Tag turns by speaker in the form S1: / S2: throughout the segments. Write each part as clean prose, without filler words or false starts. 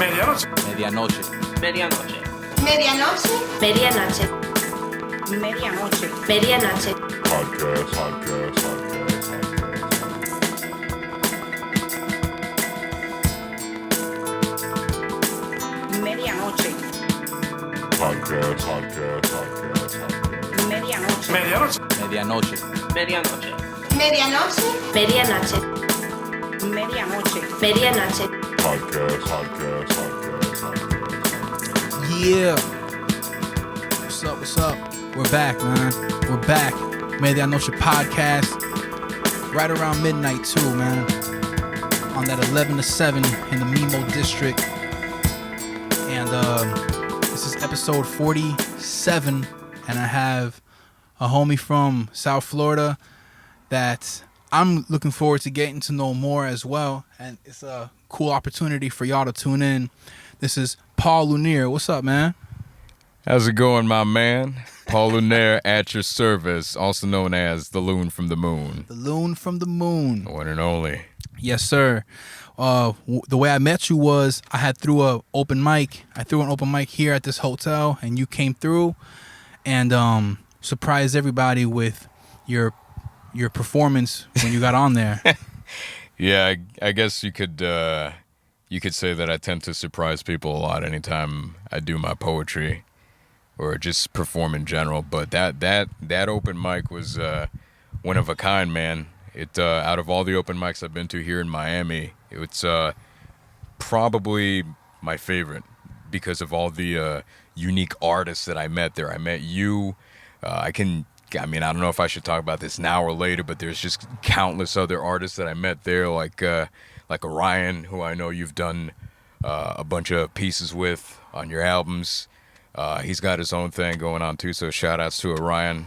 S1: Medianoche.
S2: Medianoche.
S3: Medianoche.
S4: Medianoche.
S5: Medianoche.
S4: Medianoche.
S5: Medianoche.
S6: Podcast.
S4: Medianoche.
S6: Podcast.
S4: Medianoche.
S1: Medianoche.
S2: Medianoche.
S3: Medianoche.
S4: Medianoche.
S5: Medianoche.
S4: Medianoche.
S5: Medianoche.
S6: Podcast.
S7: Yeah. What's up? We're back, man. We're back. Medianoche podcast. Right around midnight, too, man. On that 11 to 7 in the Mimo district. And this is episode 47. And I have a homie from South Florida that I'm looking forward to getting to know more as well. And it's a cool opportunity for y'all to tune in. This is Paul Lunaire. What's up, man?
S8: How's it going, my man? Paul Lunaire at your service, also known as the Loon from the Moon.
S7: The Loon from the Moon.
S8: One and only.
S7: Yes, sir. The way I met you was I threw an open mic here at this hotel, and you came through and surprised everybody with your performance when you got on there.
S8: Yeah, I guess you could say that I tend to surprise people a lot anytime I do my poetry or just perform in general. But that open mic was one of a kind, man. It out of all the open mics I've been to here in Miami, it's probably my favorite because of all the unique artists that I met there. I met you. I don't know if I should talk about this now or later, but there's just countless other artists that I met there, like Orion, who I know you've done a bunch of pieces with on your albums. He's got his own thing going on too, so shout outs to Orion.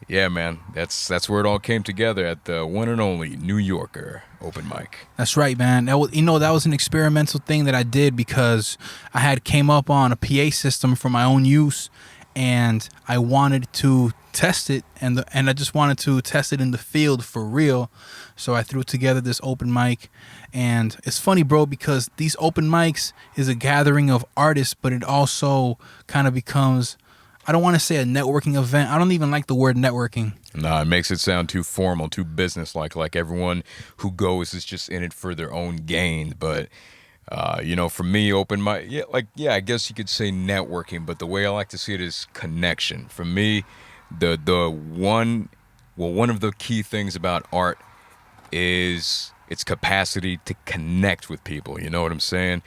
S8: Yeah, man, that's where it all came together at the one and only New Yorker open mic.
S7: That's right, man. That was an experimental thing that I did because I had came up on a PA system for my own use, and I wanted to test it, and I just wanted to test it in the field for real. So I threw together this open mic, and it's funny, bro, because these open mics is a gathering of artists, but it also kind of becomes, I don't want to say a networking event. I don't even like the word networking.
S8: No, it makes it sound too formal, too business-like. Like everyone who goes is just in it for their own gain. But, for me, open mic, I guess you could say networking. But the way I like to see it is connection. For me, one of the key things about art is its capacity to connect with people. You know what I'm saying?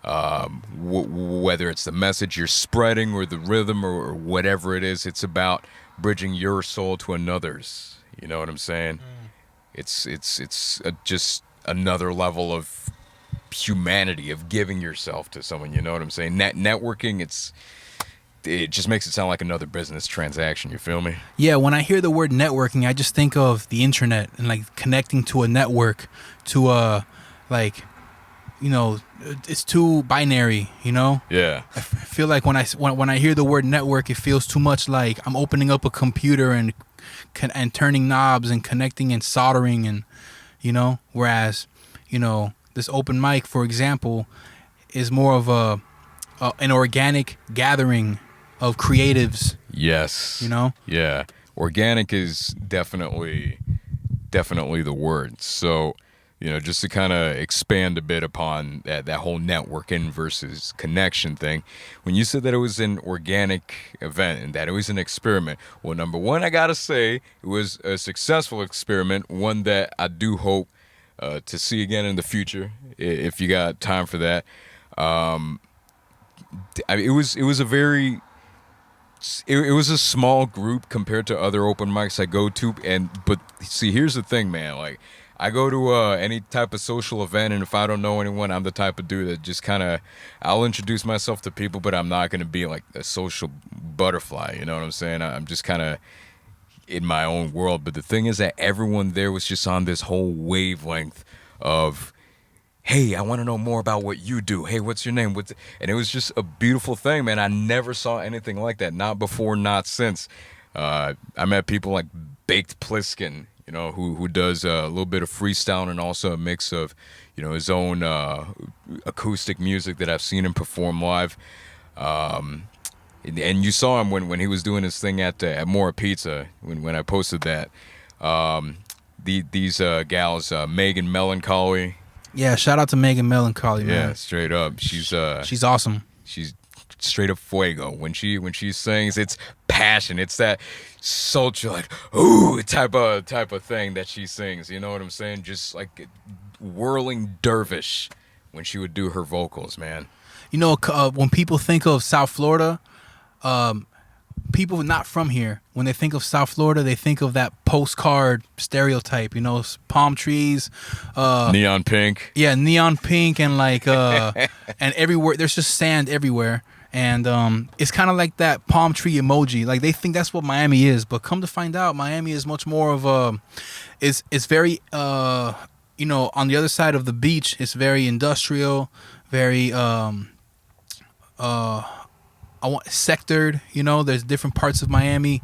S8: Whether it's the message you're spreading or the rhythm or whatever it is, it's about bridging your soul to another's. You know what I'm saying? It's just another level of humanity, of giving yourself to someone. You know what I'm saying? Networking, it just makes it sound like another business transaction. You feel me?
S7: Yeah, when I hear the word networking, I just think of the internet and like connecting to a network, to it's too binary, you know?
S8: Yeah.
S7: I feel like when I hear the word network, it feels too much like I'm opening up a computer and turning knobs and connecting and soldering, and whereas this open mic, for example, is more of an organic gathering of creatives.
S8: Yes. Yeah. Organic is definitely the word. So, just to kind of expand a bit upon that whole networking versus connection thing, when you said that it was an organic event and that it was an experiment, well, number one, I got to say it was a successful experiment, one that I do hope to see again in the future, if you got time for that. It was a small group compared to other open mics I go to, but see, here's the thing, man. Like, I go to any type of social event, and if I don't know anyone, I'm the type of dude that just I'll introduce myself to people, but I'm not going to be like a social butterfly. You know what I'm saying? I'm just kind of in my own world. But the thing is that everyone there was just on this whole wavelength of, hey, I want to know more about what you do. Hey, what's your name? And it was just a beautiful thing, man. I never saw anything like that. Not before, not since. I met people like Baked Pliskin. who does a little bit of freestyle and also a mix of, his own acoustic music that I've seen him perform live. And you saw him when he was doing his thing at Mora Pizza when I posted that. These gals, Megan Melancholy.
S7: Yeah, shout out to Megan Melancholy, man.
S8: Yeah, straight up. She's
S7: awesome.
S8: She's straight up fuego. When she sings, it's passion. It's that sultry, like ooh type of thing that she sings. You know what I'm saying? Just like whirling dervish when she would do her vocals, man.
S7: When people think of South Florida, people not from here, when they think of South Florida, they think of that postcard stereotype, palm trees,
S8: neon pink.
S7: Yeah, neon pink, and like and everywhere there's just sand everywhere, and it's kind of like that palm tree emoji. Like they think that's what Miami is, but come to find out, Miami is much more of it's very on the other side of the beach, it's very industrial, very sectored. There's different parts of Miami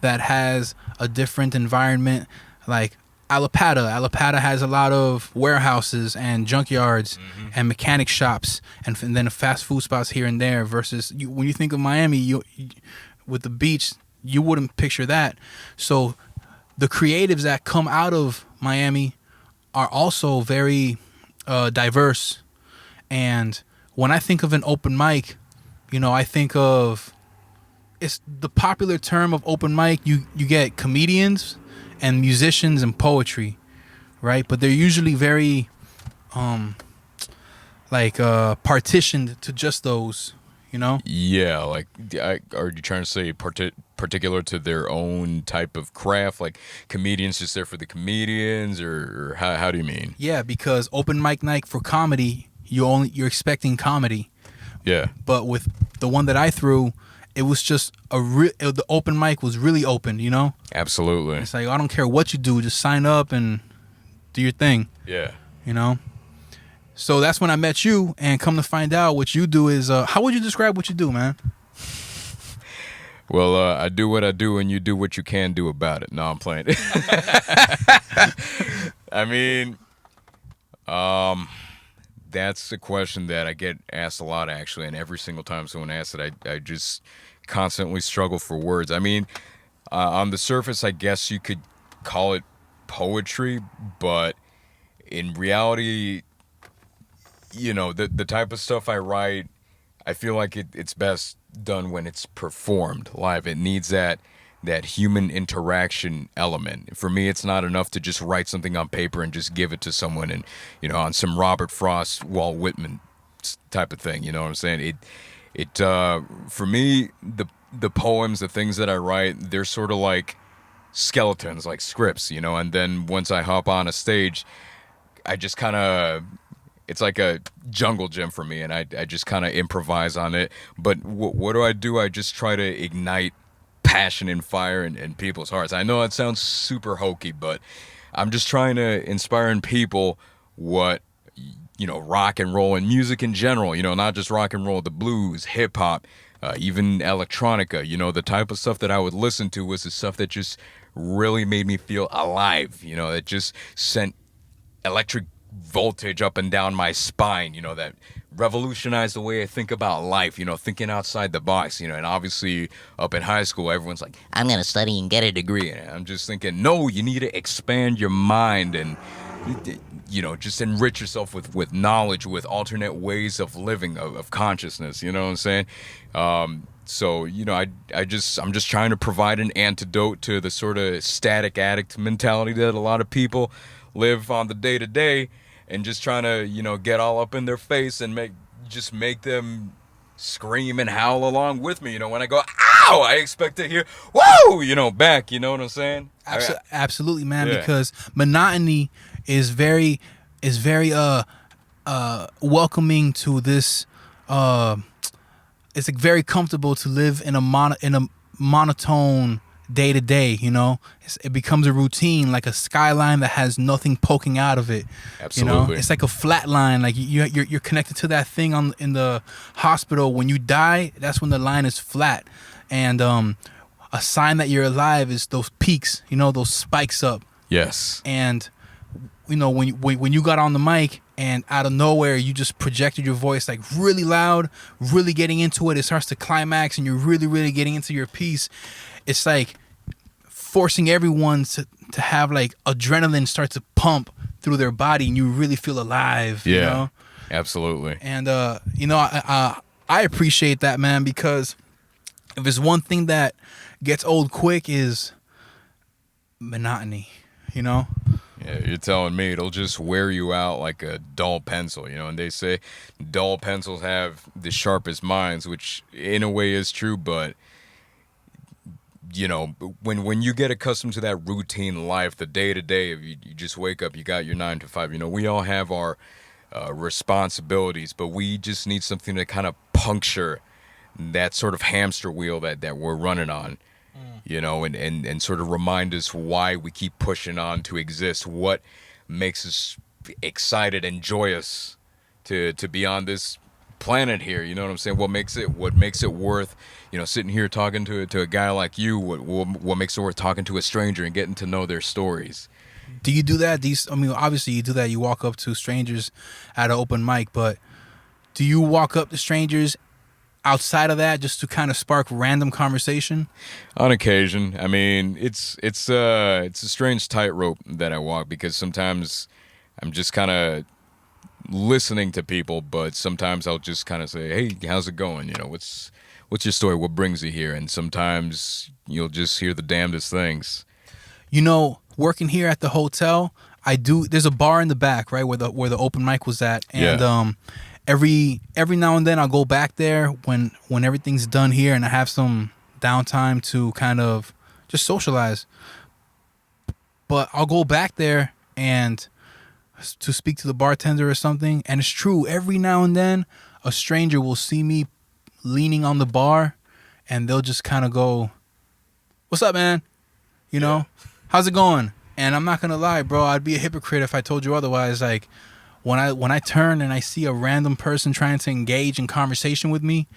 S7: that has a different environment. Like Alapata has a lot of warehouses and junkyards and mechanic shops and then fast food spots here and there. Versus when you think of Miami, you with the beach, you wouldn't picture that. So the creatives that come out of Miami are also very diverse. And when I think of an open mic, I think of, it's the popular term of open mic. You get comedians and musicians and poetry, right? But they're usually very, partitioned to just those,
S8: Yeah, like, are you trying to say particular to their own type of craft? Like comedians just there for the comedians, or how do you mean?
S7: Yeah, because open mic night for comedy, you're expecting comedy.
S8: Yeah.
S7: But with the one that I threw, it was just the open mic was really open,
S8: Absolutely.
S7: It's like, I don't care what you do, just sign up and do your thing.
S8: Yeah.
S7: So that's when I met you, and come to find out what you do is, how would you describe what you do, man?
S8: Well, I do what I do, and you do what you can do about it. No, I'm playing. I mean, that's a question that I get asked a lot, actually, and every single time someone asks it, I just constantly struggle for words. I mean, on the surface, I guess you could call it poetry, but in reality, the type of stuff I write, I feel like it's best done when it's performed live. It needs that human interaction element. For me, it's not enough to just write something on paper and just give it to someone and, on some Robert Frost, Walt Whitman type of thing. You know what I'm saying? For me, the poems, the things that I write, they're sort of like skeletons, like scripts, and then once I hop on a stage, I just kind of, it's like a jungle gym for me, and I just kind of improvise on it. But what do? I just try to ignite passion and fire in people's hearts. I know it sounds super hokey, but I'm just trying to inspire in people what, rock and roll and music in general, not just rock and roll, the blues, hip hop, even electronica, the type of stuff that I would listen to was the stuff that just really made me feel alive, it just sent electric voltage up and down my spine, that revolutionized the way I think about life, thinking outside the box, and obviously up in high school, everyone's like, I'm going to study and get a degree. And I'm just thinking, no, you need to expand your mind and, just enrich yourself with knowledge, with alternate ways of living, of consciousness, you know what I'm saying? So, I'm just trying to provide an antidote to the sort of static addict mentality that a lot of people live on the day-to-day, and just trying to, get all up in their face and make them scream and howl along with me. When I go, ow, I expect to hear, whoa, back, you know what I'm saying?
S7: Absolutely, man,
S8: Yeah.
S7: Because monotony is very welcoming to this, it's like very comfortable to live in a monotone day to day, it becomes a routine, like a skyline that has nothing poking out of it.
S8: Absolutely.
S7: It's like a flat line, like you're connected to that thing in the hospital. When you die, that's when the line is flat, and a sign that you're alive is those peaks, those spikes up.
S8: Yes.
S7: And you know, when you got on the mic and out of nowhere you just projected your voice like really loud, really getting into it, it starts to climax and you're really getting into your piece. It's like forcing everyone to have like adrenaline start to pump through their body and you really feel alive.
S8: Yeah.
S7: You know?
S8: Absolutely.
S7: And you know, I appreciate that, man, because if there's one thing that gets old quick is monotony, you know?
S8: Yeah, you're telling me it'll just wear you out like a dull pencil, you know? And they say dull pencils have the sharpest minds, which in a way is true, but you know, when you get accustomed to that routine life, the day to day, if you just wake up, you got your 9 to 5, you know, we all have our responsibilities, but we just need something to kind of puncture that sort of hamster wheel that we're running on, you know, and sort of remind us why we keep pushing on to exist, what makes us excited and joyous to be on this planet here, you know what I'm saying? What makes it worth, you know, sitting here talking to a guy like you? What makes it worth talking to a stranger and getting to know their stories?
S7: Do you do that? I mean, obviously you do that. You walk up to strangers at an open mic, but do you walk up to strangers outside of that just to kind of spark random conversation?
S8: On occasion. I mean, it's a strange tightrope that I walk, because sometimes I'm just kind of listening to people, but sometimes I'll just kind of say, "Hey, how's it going? You know, what's your story? What brings you here?" And sometimes you'll just hear the damnedest things.
S7: You know, working here at the hotel, there's a bar in the back, right, where the open mic was at, and
S8: Yeah.
S7: every now and then I'll go back there when everything's done here and I have some downtime to kind of just socialize. But I'll go back there and to speak to the bartender or something, and it's true, every now and then a stranger will see me leaning on the bar and they'll just kind of go, "What's up, man? You know, how's it going?" And I'm not gonna lie, bro, I'd be a hypocrite if I told you otherwise. Like when I turn and I see a random person trying to engage in conversation with me,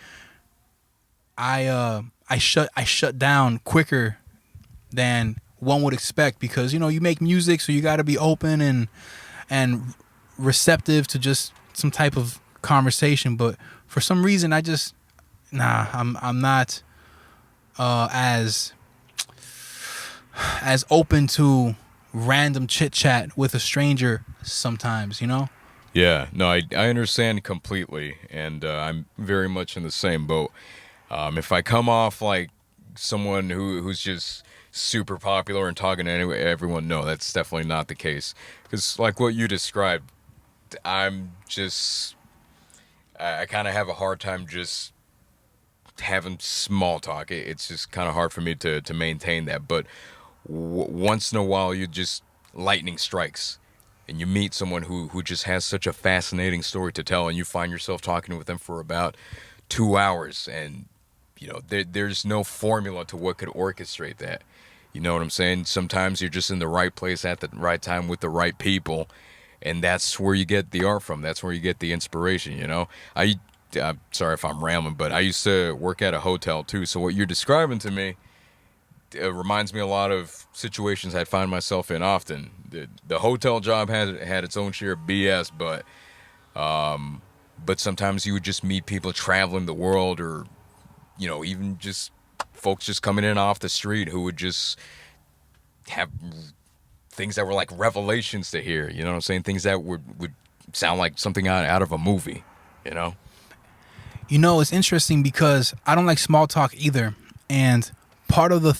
S7: I shut down quicker than one would expect, because you know, you make music, so you got to be open and receptive to just some type of conversation. But for some reason, I'm not as open to random chit chat with a stranger sometimes, you know?
S8: Yeah, no, I understand completely, and I'm very much in the same boat. If I come off like someone who's just super popular and talking to everyone, no, that's definitely not the case. Because like what you described, I kind of have a hard time just having small talk. It's just kind of hard for me to maintain that. But once in a while, you just lightning strikes, and you meet someone who just has such a fascinating story to tell, and you find yourself talking with them for about 2 hours, and you know there's no formula to what could orchestrate that. You know what I'm saying? Sometimes you're just in the right place at the right time with the right people, and that's where you get the art from. That's where you get the inspiration, you know? I'm sorry if I'm rambling, but I used to work at a hotel too, so what you're describing to me reminds me a lot of situations I find myself in often. The hotel job had its own share of BS, but sometimes you would just meet people traveling the world, or you know, even just folks just coming in off the street who would just have things that were like revelations to hear. You know what I'm saying? Things that would sound like something out of a movie, you know?
S7: You know, it's interesting because I don't like small talk either. And part of the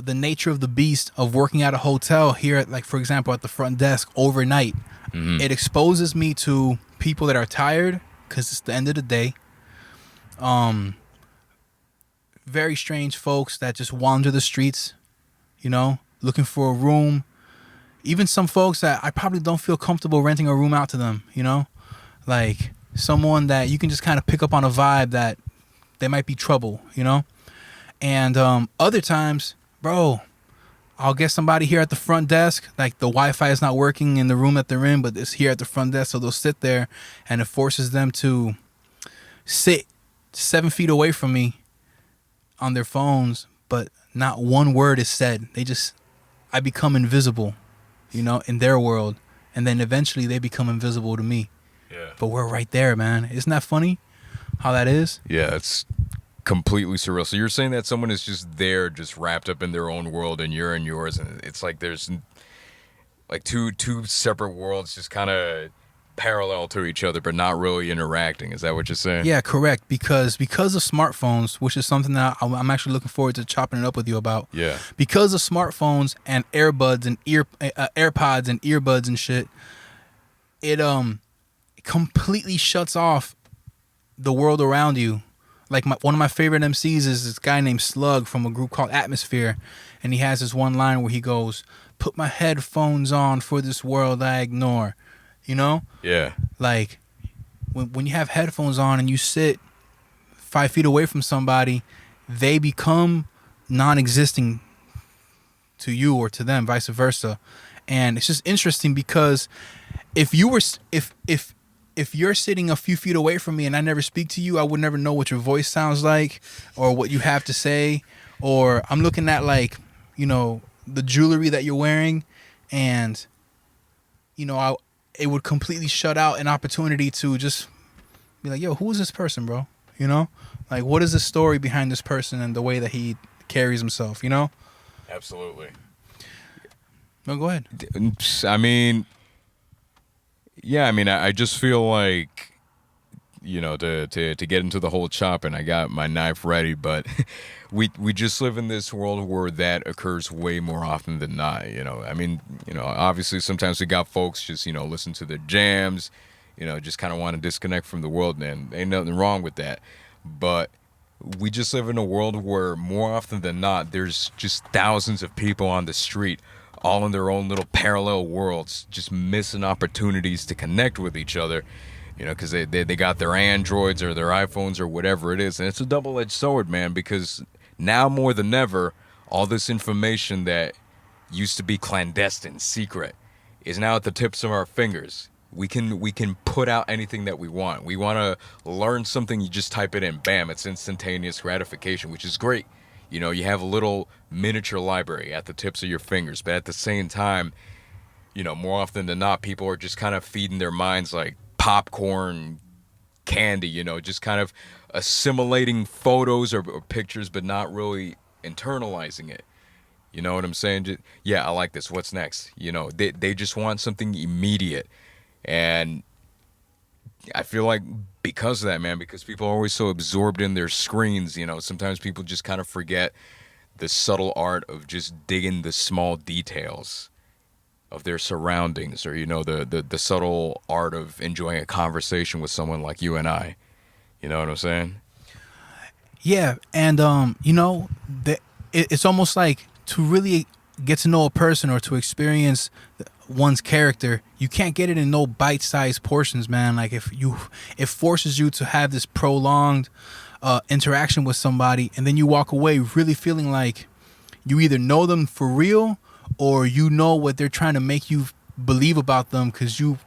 S7: nature of the beast of working at a hotel here at, like, for example, at the front desk overnight, it exposes me to people that are tired because it's the end of the day. Very strange folks that just wander the streets, you know, looking for a room. Even some folks that I probably don't feel comfortable renting a room out to them, you know, like someone that you can just kind of pick up on a vibe that they might be trouble, you know. And other times, bro, I'll get somebody here at the front desk, like the Wi-Fi is not working in the room that they're in, but it's here at the front desk, so they'll sit there, and it forces them to sit 7 feet away from me on their phones, but not one word is said. I become invisible, in their world, and then eventually they become invisible to me.
S8: Yeah.
S7: But we're right there, man. Isn't that funny how that is?
S8: Yeah, it's completely surreal. So you're saying that someone is just there, just wrapped up in their own world, and you're in yours, and it's like there's like two separate worlds just kind of parallel to each other, but not really interacting. Is that what you're saying?
S7: Yeah, correct. Because of smartphones, which is something that I'm actually looking forward to chopping it up with you about.
S8: Yeah.
S7: Because of smartphones and AirPods and earbuds and shit, it completely shuts off the world around you. Like one of my favorite MCs is this guy named Slug from a group called Atmosphere, and he has this one line where he goes, "Put my headphones on for this world I ignore."
S8: Yeah.
S7: Like when you have headphones on and you sit 5 feet away from somebody, they become non-existing to you or to them, vice versa. And it's just interesting because if you're sitting a few feet away from me and I never speak to you, I would never know what your voice sounds like or what you have to say. Or I'm looking at the jewelry that you're wearing, and it would completely shut out an opportunity to just be like, yo, who is this person, bro? Like, what is the story behind this person and the way that he carries himself,
S8: Absolutely.
S7: No, go ahead.
S8: I mean, I just feel like, to get into the whole chopping, I got my knife ready, but we just live in this world where that occurs way more often than not, obviously sometimes we got folks just, listen to their jams, just kind of want to disconnect from the world, and ain't nothing wrong with that. But we just live in a world where more often than not, there's just thousands of people on the street, all in their own little parallel worlds, just missing opportunities to connect with each other, because they got their Androids or their iPhones or whatever it is. And it's a double-edged sword, man, because now more than ever, all this information that used to be clandestine, secret, is now at the tips of our fingers. We can put out anything that we want. We want to learn something, you just type it in, bam, it's instantaneous gratification, which is great. You have a little miniature library at the tips of your fingers, but at the same time, more often than not, people are just kind of feeding their minds like popcorn candy, just kind of assimilating photos or pictures, but not really internalizing it. You know what I'm saying? Yeah, I like this. What's next? They just want something immediate. And I feel like because of that, man, because people are always so absorbed in their screens, sometimes people just kind of forget the subtle art of just digging the small details of their surroundings, or, the subtle art of enjoying a conversation with someone like you and I. You know what I'm saying?
S7: Yeah, and it's almost like to really get to know a person or to experience one's character, you can't get it in no bite-sized portions, man. Like it forces you to have this prolonged interaction with somebody, and then you walk away really feeling like you either know them for real or what they're trying to make you believe about them, because you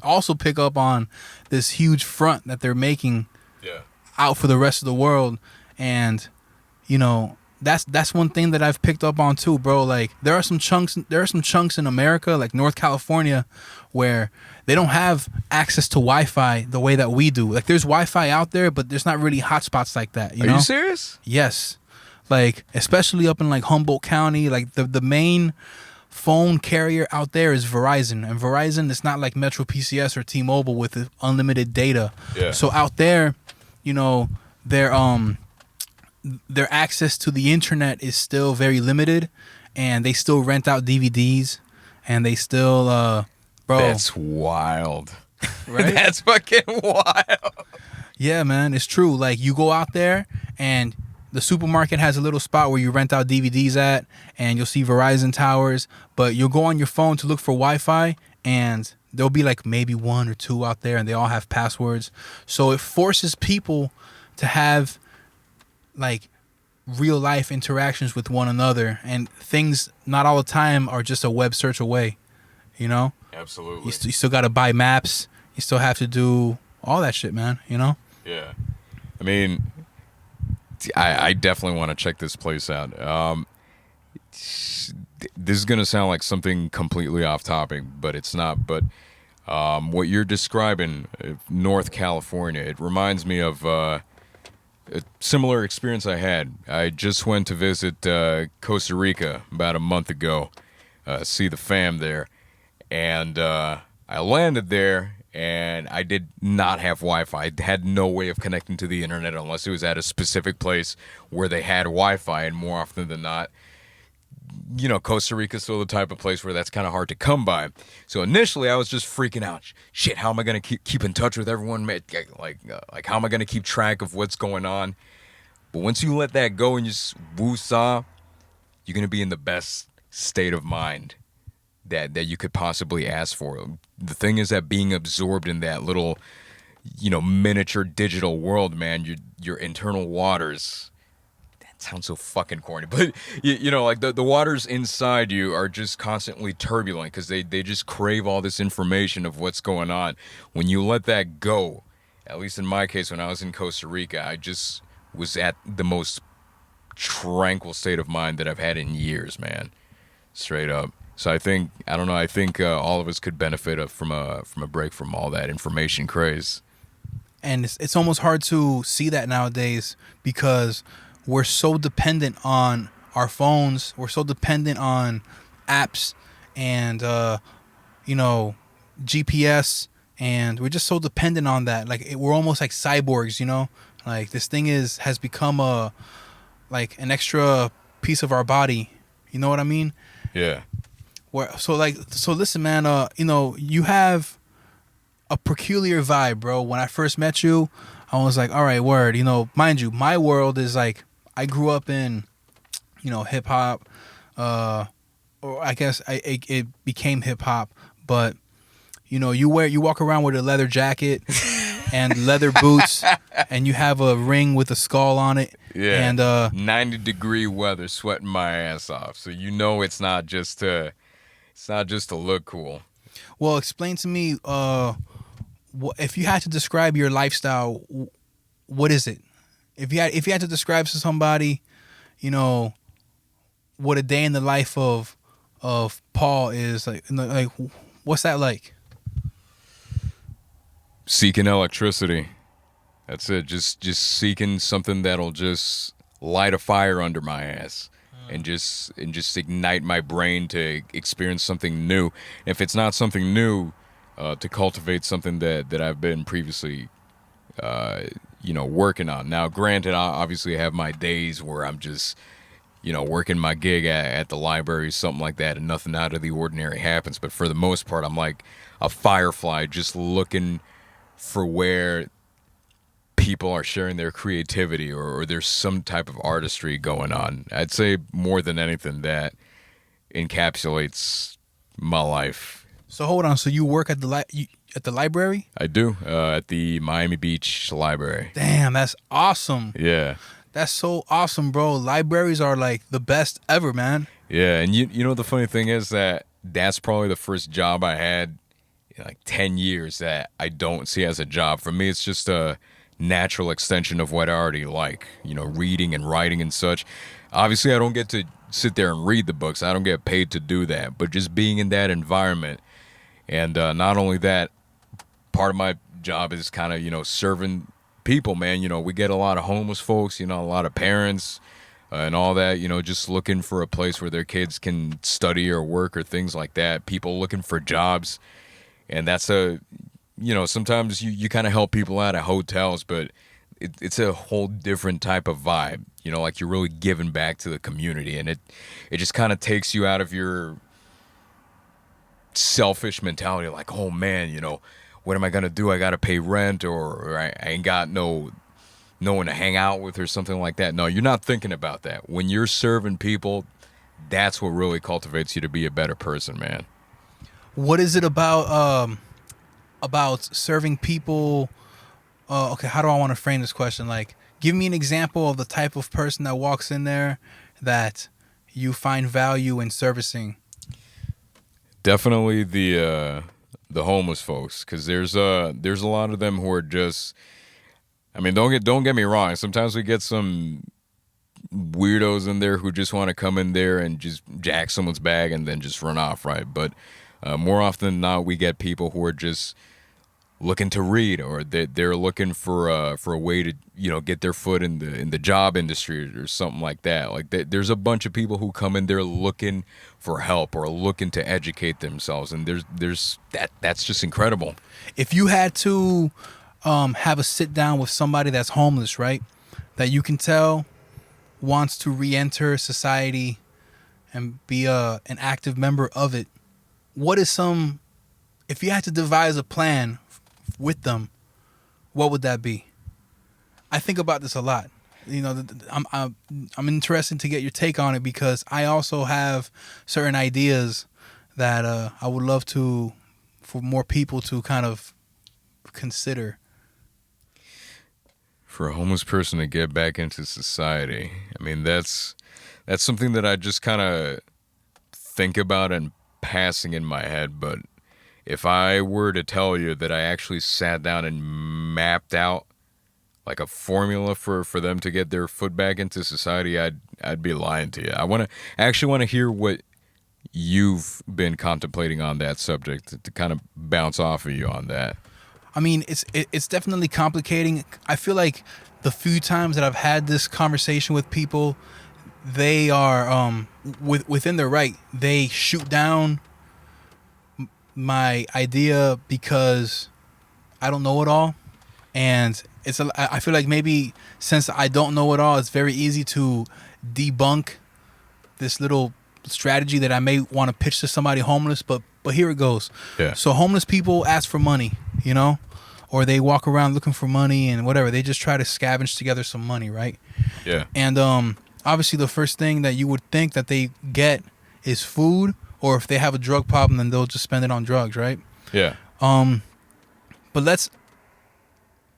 S7: also pick up on this huge front that they're making out for the rest of the world. And that's one thing that I've picked up on too, bro. Like there are some chunks in America, like North California, where they don't have access to Wi-Fi the way that we do. Like there's Wi-Fi out there, but there's not really hotspots like that.
S8: Are you serious?
S7: Yes. Like especially up in like Humboldt County, like the main phone carrier out there is Verizon, and Verizon is not like Metro PCS or T-Mobile with unlimited data.
S8: Yeah.
S7: So out there, their access to the internet is still very limited, and they still rent out DVDs, and they still bro,
S8: that's wild.
S7: Right?
S8: That's fucking wild.
S7: Yeah, man, it's true. Like you go out there and the supermarket has a little spot where you rent out DVDs at, and you'll see Verizon towers, but you'll go on your phone to look for Wi-Fi, and there'll be like maybe one or two out there, and they all have passwords. So it forces people to have like real life interactions with one another, and things not all the time are just a web search away.
S8: Absolutely.
S7: You still got to buy maps. You still have to do all that shit, man.
S8: Yeah. I mean, I definitely want to check this place out. This is gonna sound like something completely off topic, but it's not. But what you're describing, North California, it reminds me of a similar experience I had. I just went to visit Costa Rica about a month ago, see the fam there, and I landed there. And I did not have Wi-Fi. I had no way of connecting to the internet unless it was at a specific place where they had Wi-Fi. And more often than not, you know, Costa Rica is still the type of place where that's kind of hard to come by. So initially, I was just freaking out. Shit, how am I going to keep in touch with everyone? Like, how am I going to keep track of what's going on? But once you let that go and just woo-saw, you're going to be in the best state of mind that you could possibly ask for. The thing is that being absorbed in that little, you know, miniature digital world, man, your internal waters, that sounds so fucking corny, but you know, like the waters inside you are just constantly turbulent because they just crave all this information of what's going on. When you let that go, at least in my case, when I was in Costa Rica, I just was at the most tranquil state of mind that I've had in years, man. Straight up. So I think all of us could benefit from a break from all that information craze.
S7: And it's almost hard to see that nowadays because we're so dependent on our phones. We're so dependent on apps and you know, GPS, and we're just so dependent on that. Like we're almost like cyborgs, you know. Like this thing has become an extra piece of our body. You know what I mean?
S8: Yeah.
S7: So listen, man, you know, you have a peculiar vibe, bro. When I first met you, I was like, all right, word. You know, mind you, my world is like, I grew up in, you know, hip hop, or I guess it became hip hop, but you know, you walk around with a leather jacket and leather boots, and you have a ring with a skull on it.
S8: Yeah.
S7: And
S8: 90-degree weather, sweating my ass off. So you know it's not just to look cool.
S7: Well, explain to me, if you had to describe your lifestyle, what is it? If you had to describe to somebody, you know, what a day in the life of Paul is like what's that like?
S8: Seeking electricity. That's it. Just seeking something that'll just light a fire under my ass. And just ignite my brain to experience something new. If it's not something new, to cultivate something that I've been previously, you know, working on. Now, granted, I obviously have my days where I'm just, you know, working my gig at the library, something like that, and nothing out of the ordinary happens. But for the most part, I'm like a firefly, just looking for where people are sharing their creativity or there's some type of artistry going on. I'd say more than anything that encapsulates my life.
S7: So hold on. So you work at the library?
S8: I do, at the Miami Beach Library.
S7: Damn, that's awesome.
S8: Yeah.
S7: That's so awesome, bro. Libraries are like the best ever, man.
S8: Yeah, and you know the funny thing is that's probably the first job I had in like 10 years that I don't see as a job. For me, it's just a natural extension of what I already like, you know, reading and writing and such. Obviously, I don't get to sit there and read the books. I don't get paid to do that. But just being in that environment, and not only that, part of my job is kind of, you know, serving people, man. You know, we get a lot of homeless folks, you know, a lot of parents and all that, you know, just looking for a place where their kids can study or work or things like that. People looking for jobs. And that's you know, sometimes you kind of help people out at hotels, but it's a whole different type of vibe. You know, like you're really giving back to the community, and it just kind of takes you out of your selfish mentality. Like, oh man, you know, what am I gonna do? I gotta pay rent, or I ain't got no one to hang out with, or something like that. No, you're not thinking about that. When you're serving people, that's what really cultivates you to be a better person, man.
S7: What is it about serving people? Okay, how do I want to frame this question? Like, give me an example of the type of person that walks in there that you find value in servicing.
S8: Definitely the homeless folks, because there's a lot of them who are just, I mean, don't get me wrong. Sometimes we get some weirdos in there who just want to come in there and just jack someone's bag and then just run off, right? But more often than not, we get people who are just looking to read, or they're looking for a way to get their foot in the job industry or something like that. Like there's a bunch of people who come in there looking for help or looking to educate themselves, and that's just incredible.
S7: If you had to have a sit down with somebody that's homeless, right, that you can tell wants to re-enter society and be an active member of it, what is if you had to devise a plan with them, what would that be? I think about this a lot. I'm interested to get your take on it, because I also have certain ideas that I would love for more people to kind of consider.
S8: For a homeless person to get back into society, I mean, that's something that I just kind of think about and passing in my head. But if I were to tell you that I actually sat down and mapped out like a formula for them to get their foot back into society, I'd be lying to you. I actually want to hear what you've been contemplating on that subject to kind of bounce off of you on that.
S7: I mean, it's definitely complicating. I feel like the few times that I've had this conversation with people, they are within their right. They shoot down my idea because I don't know it all, and I feel like maybe since I don't know it all, it's very easy to debunk this little strategy that I may want to pitch to somebody homeless. But here it goes.
S8: Yeah.
S7: So homeless people ask for money, or they walk around looking for money and whatever. They just try to scavenge together some money, right?
S8: Yeah.
S7: And obviously the first thing that you would think that they get is food, or if they have a drug problem, then they'll just spend it on drugs, right?
S8: Yeah.
S7: But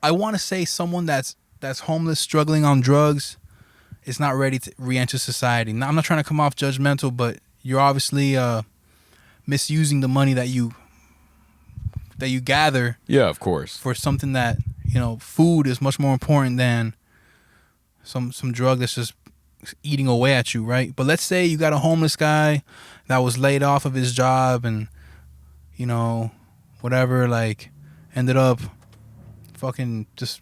S7: I want to say someone that's homeless, struggling on drugs, is not ready to re-enter society. Now, I'm not trying to come off judgmental, but you're obviously misusing the money that you gather.
S8: Yeah, of course.
S7: For something that, food is much more important than some drug that's just eating away at you, right? But let's say you got a homeless guy that was laid off of his job and, whatever, like, ended up fucking just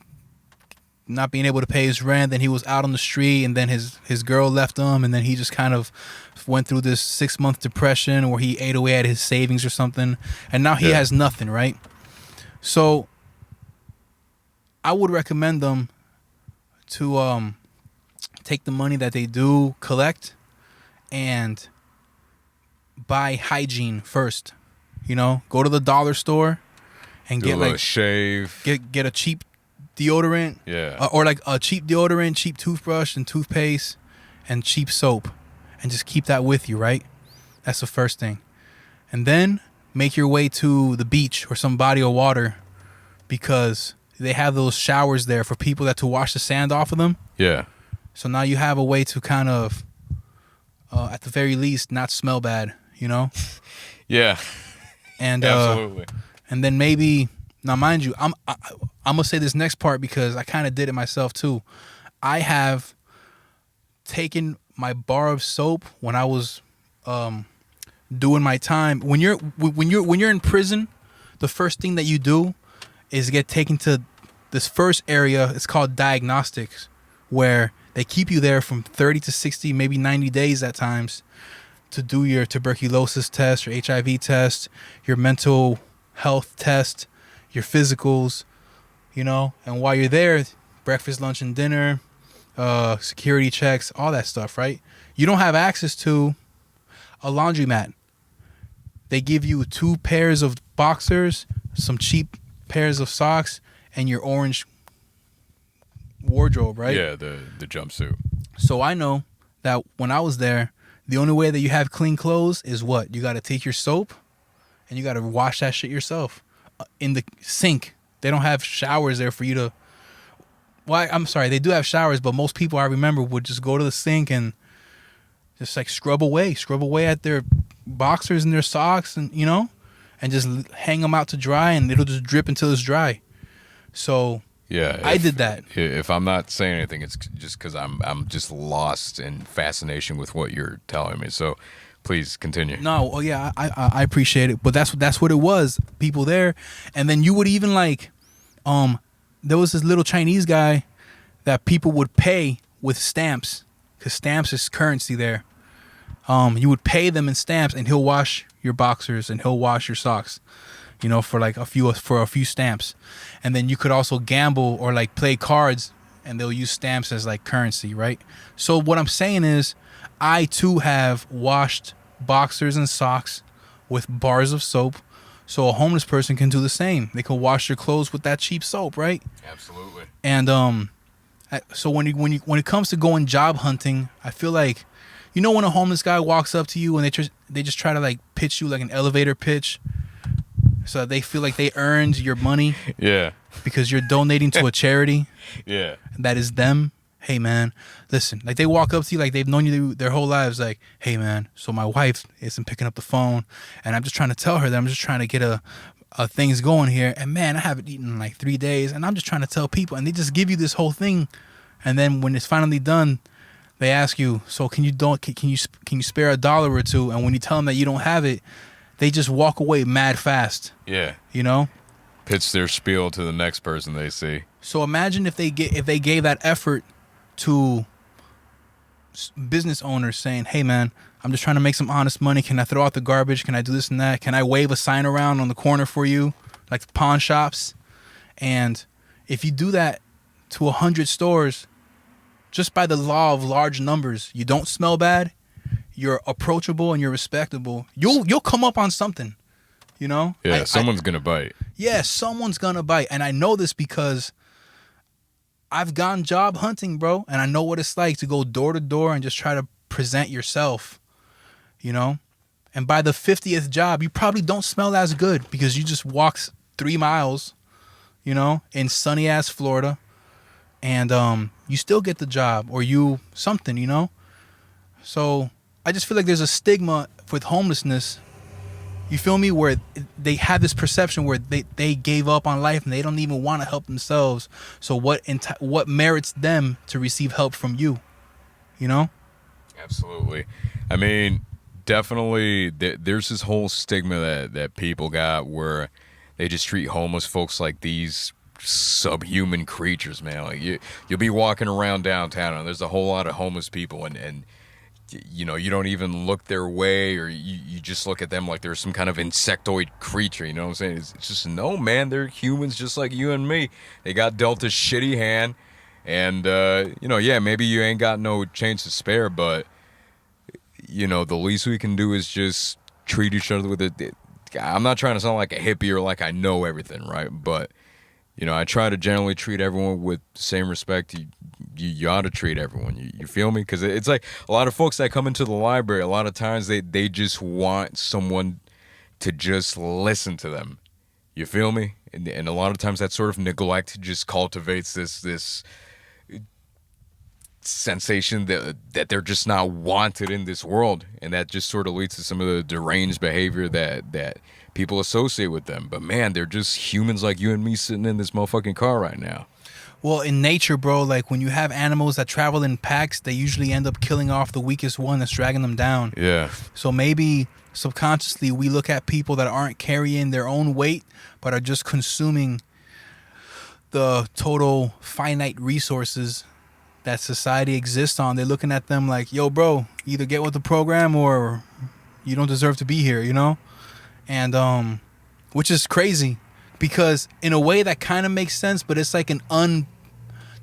S7: not being able to pay his rent. Then he was out on the street, and then his girl left him, and then he just kind of went through this 6-month depression where he ate away at his savings or something, and now he has nothing, right? So I would recommend them to take the money that they do collect and buy hygiene first. Go to the dollar store and get
S8: a shave.
S7: Get a cheap deodorant.
S8: Yeah.
S7: Or like a cheap deodorant, cheap toothbrush and toothpaste, and cheap soap, and just keep that with you, right? That's the first thing. And then make your way to the beach or some body of water, because they have those showers there for people to wash the sand off of them.
S8: Yeah.
S7: So now you have a way to kind of, at the very least, not smell bad,
S8: Yeah.
S7: And
S8: absolutely.
S7: And then maybe, now mind you, I'm gonna say this next part because I kind of did it myself too. I have taken my bar of soap when I was doing my time. When you're in prison, the first thing that you do is get taken to this first area. It's called diagnostics, where they keep you there from 30 to 60, maybe 90 days at times, to do your tuberculosis test, your HIV test, your mental health test, your physicals, and while you're there, breakfast, lunch, and dinner, security checks, all that stuff, right? You don't have access to a laundromat. They give you 2 pairs of boxers, some cheap pairs of socks, and your orange wardrobe, right?
S8: Yeah, the jumpsuit.
S7: So I know that when I was there, the only way that you have clean clothes is what? You got to take your soap and you got to wash that shit yourself in the sink. They don't have showers there for you to... Well, I'm sorry, they do have showers, but most people I remember would just go to the sink and just like scrub away at their boxers and their socks, and and just hang them out to dry, and it'll just drip until it's dry. So
S8: Yeah,
S7: I did that.
S8: If I'm not saying anything, it's just because I'm just lost in fascination with what you're telling me. So please continue.
S7: No, oh yeah, I appreciate it, but that's what it was. People there, and then you would even like, there was this little Chinese guy that people would pay with stamps, because stamps is currency there. You would pay them in stamps, and he'll wash your boxers and he'll wash your socks, you know, for like a few stamps. And then you could also gamble or like play cards, and they'll use stamps as like currency, right? So what I'm saying is, I too have washed boxers and socks with bars of soap, so a homeless person can do the same. They can wash their clothes with that cheap soap, right?
S8: Absolutely.
S7: And so when it comes to going job hunting, I feel like, you know, when a homeless guy walks up to you and they just try to like pitch you like an elevator pitch, so that they feel like they earned your money.
S8: Yeah.
S7: Because you're donating to a charity.
S8: Yeah.
S7: That is them. Hey man, listen, like they walk up to you like they've known you their whole lives, like, hey man, so my wife isn't picking up the phone, and I'm just trying to tell her that I'm just trying to get a things going here, and man, I haven't eaten in like 3 days, and I'm just trying to tell people, and they just give you this whole thing, and then when it's finally done, they ask you, so can you spare $1 or two, and when you tell them that you don't have it, they just walk away mad fast.
S8: Yeah.
S7: You know?
S8: Pitch their spiel to the next person they see.
S7: So imagine if they gave that effort to business owners, saying, hey man, I'm just trying to make some honest money. Can I throw out the garbage? Can I do this and that? Can I wave a sign around on the corner for you, like the pawn shops? And if you do that to 100 stores, just by the law of large numbers, you don't smell bad, you're approachable, and you're respectable, you'll come up on something, you know?
S8: Yeah, someone's gonna bite.
S7: Yeah, someone's gonna bite. And I know this because I've gone job hunting, bro, and I know what it's like to go door to door and just try to present yourself, you know? And by the 50th job, you probably don't smell as good because you just walked 3 miles, you know, in sunny ass Florida, and you still get the job, or you something, you know? So I just feel like there's a stigma with homelessness, you feel me, where they have this perception where they gave up on life and they don't even want to help themselves. So what merits them to receive help from you, you know?
S8: Absolutely. I mean, definitely there's this whole stigma that people got where they just treat homeless folks like these subhuman creatures, man. Like you'll be walking around downtown and there's a whole lot of homeless people, and you know, you don't even look their way, or you just look at them like they're some kind of insectoid creature, you know what I'm saying? It's just, no, man, they're humans just like you and me. They got dealt a shitty hand, and you know, yeah, maybe you ain't got no change to spare, but you know, the least we can do is just treat each other with it. I'm not trying to sound like a hippie or like I know everything, right? But you know, I try to generally treat everyone with the same respect you ought to treat everyone. You feel me? Because it's like a lot of folks that come into the library, a lot of times they just want someone to just listen to them. You feel me? And a lot of times that sort of neglect just cultivates this sensation that they're just not wanted in this world, and that just sort of leads to some of the deranged behavior that people associate with them. But man, they're just humans like you and me sitting in this motherfucking car right now.
S7: Well, in nature, bro, like when you have animals that travel in packs, they usually end up killing off the weakest one that's dragging them down.
S8: Yeah.
S7: So maybe subconsciously we look at people that aren't carrying their own weight but are just consuming the total finite resources that society exists on. They're looking at them like, yo, bro, either get with the program or you don't deserve to be here, you know? And which is crazy, because in a way that kind of makes sense, but it's like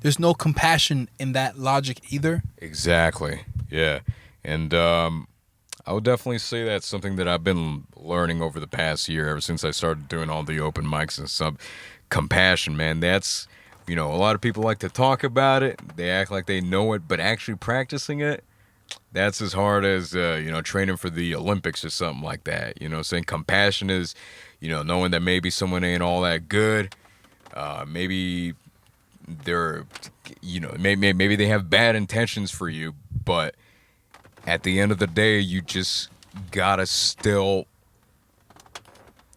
S7: there's no compassion in that logic either.
S8: Exactly. Yeah. And I would definitely say that's something that I've been learning over the past year, ever since I started doing all the open mics and stuff. Compassion, man. That's, you know, a lot of people like to talk about it. They act like they know it, but actually practicing it, that's as hard as, you know, training for the Olympics or something like that. You know, saying compassion is, you know, knowing that maybe someone ain't all that good. Maybe they're, you know, maybe they have bad intentions for you, but at the end of the day, you just gotta still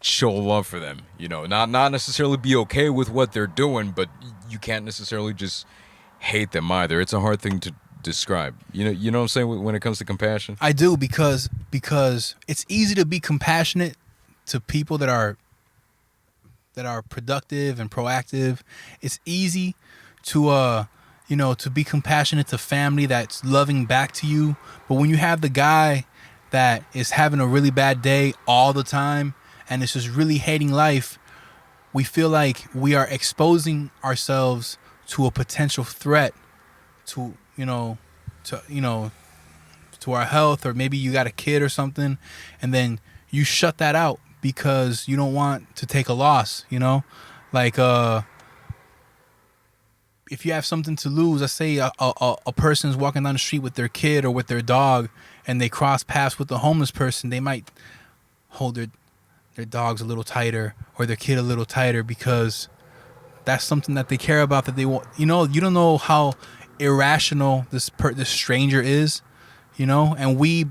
S8: show love for them. You know, not necessarily be okay with what they're doing, but you can't necessarily just hate them either. It's a hard thing to describe. You know what I'm saying when it comes to compassion?
S7: I do, because it's easy to be compassionate to people that are productive and proactive. It's easy to to be compassionate to family that's loving back to you. But when you have the guy that is having a really bad day all the time and is just really hating life, we feel like we are exposing ourselves to a potential threat to our health, or maybe you got a kid or something, and then you shut that out because you don't want to take a loss, like if you have something to lose. Let's say a person's walking down the street with their kid or with their dog, and they cross paths with a homeless person. They might hold their dogs a little tighter or their kid a little tighter because that's something that they care about, that they want. You don't know how irrational this stranger is, and we,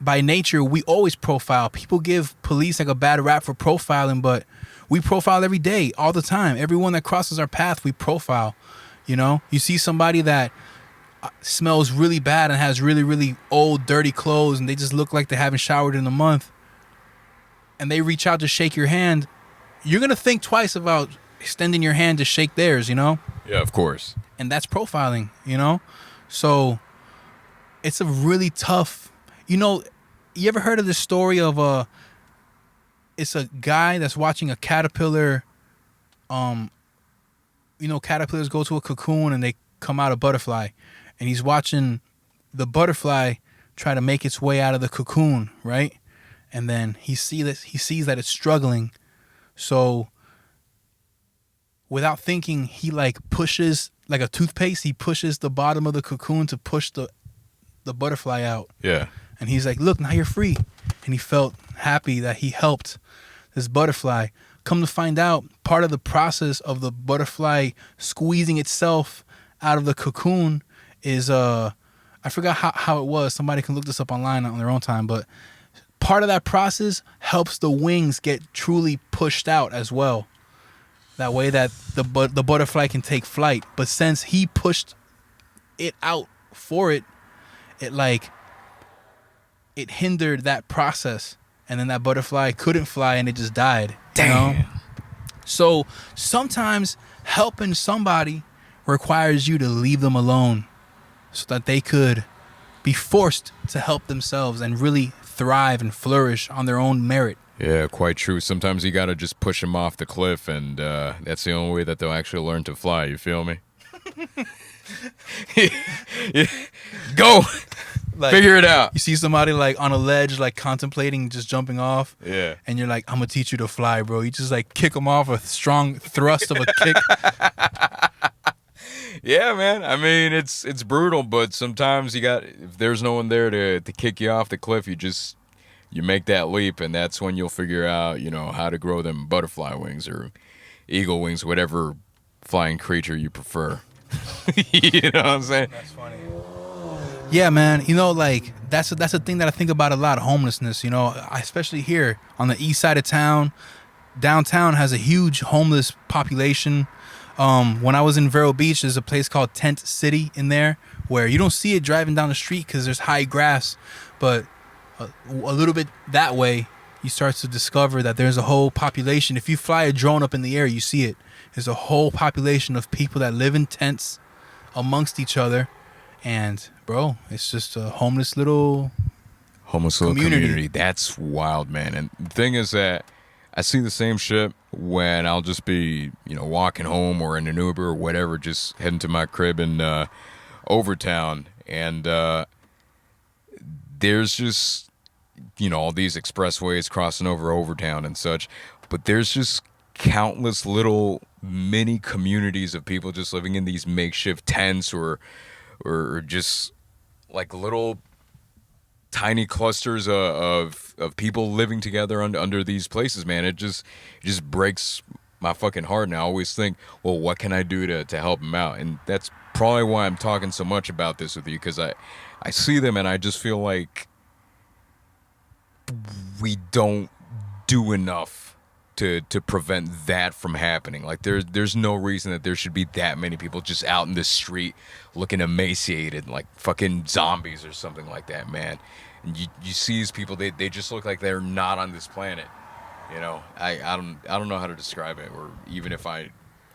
S7: by nature, we always profile. People give police like a bad rap for profiling, but we profile every day, all the time. Everyone that crosses our path, we profile. You see somebody that smells really bad and has really, really old, dirty clothes, and they just look like they haven't showered in a month, and they reach out to shake your hand. You're going to think twice about extending your hand to shake theirs, Yeah,
S8: of course.
S7: And that's profiling, So it's a really tough, you ever heard of this story of it's a guy that's watching a caterpillar. Caterpillars go to a cocoon and they come out a butterfly, and he's watching the butterfly try to make its way out of the cocoon, right? And then he sees that it's struggling. So without thinking, he pushes, like a toothpaste, he pushes the bottom of the cocoon to push the butterfly out.
S8: Yeah.
S7: And he's like, look, now you're free. And he felt happy that he helped this butterfly. Come to find out, part of the process of the butterfly squeezing itself out of the cocoon is, I forgot how it was. Somebody can look this up online on their own time. But part of that process helps the wings get truly pushed out as well. That way that the butterfly can take flight. But since he pushed it out for it, it hindered that process, and then that butterfly couldn't fly and it just died.
S8: Damn.
S7: So sometimes helping somebody requires you to leave them alone so that they could be forced to help themselves and really thrive and flourish on their own merit.
S8: Yeah, quite true. Sometimes you got to just push them off the cliff, and that's the only way that they'll actually learn to fly. You feel me? Go! Figure it out.
S7: You see somebody on a ledge, contemplating just jumping off.
S8: Yeah.
S7: And you're like, I'm going to teach you to fly, bro. You just kick them off, a strong thrust of a kick.
S8: Yeah, man. I mean, it's brutal, but sometimes if there's no one there to kick you off the cliff, you make that leap, and that's when you'll figure out, how to grow them butterfly wings or eagle wings, whatever flying creature you prefer. You know what I'm saying?
S7: That's funny. Yeah, man. That's a thing that I think about a lot, homelessness. Especially here on the east side of town. Downtown has a huge homeless population. When I was in Vero Beach, there's a place called Tent City in there where you don't see it driving down the street because there's high grass, but a little bit that way, you start to discover that there's a whole population. If you fly a drone up in the air, you see it. There's a whole population of people that live in tents amongst each other. And, bro, it's just a homeless little community.
S8: That's wild, man. And the thing is that I see the same shit when I'll just be, walking home or in an Uber or whatever, just heading to my crib in Overtown. And there's just, all these expressways crossing over Overtown and such. But there's just countless little mini communities of people just living in these makeshift tents or just little tiny clusters of people living together under these places, man. It just breaks my fucking heart. And I always think, well, what can I do to help them out? And that's probably why I'm talking so much about this with you, because I see them and I just feel like we don't do enough to prevent that from happening. Like there's no reason that there should be that many people just out in the street looking emaciated, like fucking zombies or something like that, man. And you see these people, they just look like they're not on this planet. You know, I don't know how to describe it, or even if I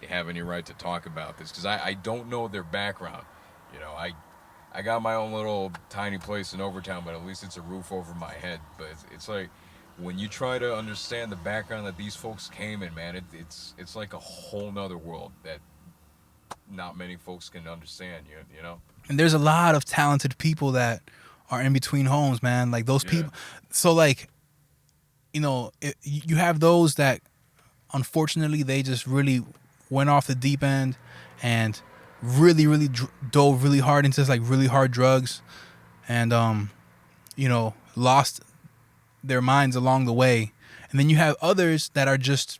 S8: have any right to talk about this, because I don't know their background. You know, I got my own little tiny place in Overtown, but at least it's a roof over my head. But it's like, when you try to understand the background that these folks came in, man, it's like a whole nother world that not many folks can understand, you know?
S7: And there's a lot of talented people that are in between homes, man. Like those people. So like, you know, you have those that, unfortunately, they just really went off the deep end and really dove really hard into like really hard drugs, and you know, lost their minds along the way. And then you have others that are just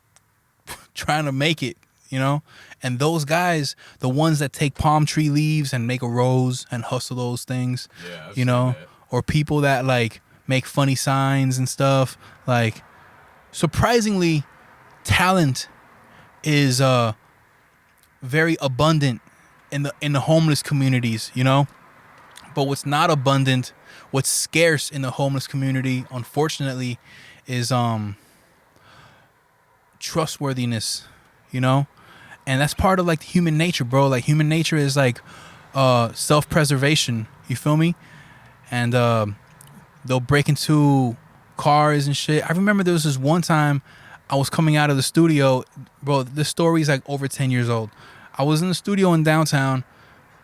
S7: trying to make it, you know. And those guys, the ones that take palm tree leaves and make a rose and hustle those things, you know, or people that like make funny signs and stuff. Like, surprisingly, talent is very abundant in the homeless communities, you know. But what's not abundant, what's scarce in the homeless community, unfortunately, is trustworthiness, you know. And that's part of like human nature, bro. Like human nature is like self-preservation, you feel me? And they'll break into cars and shit. I remember there was this one time I was coming out of the studio, bro. This story is like over 10 years old. I was in the studio in downtown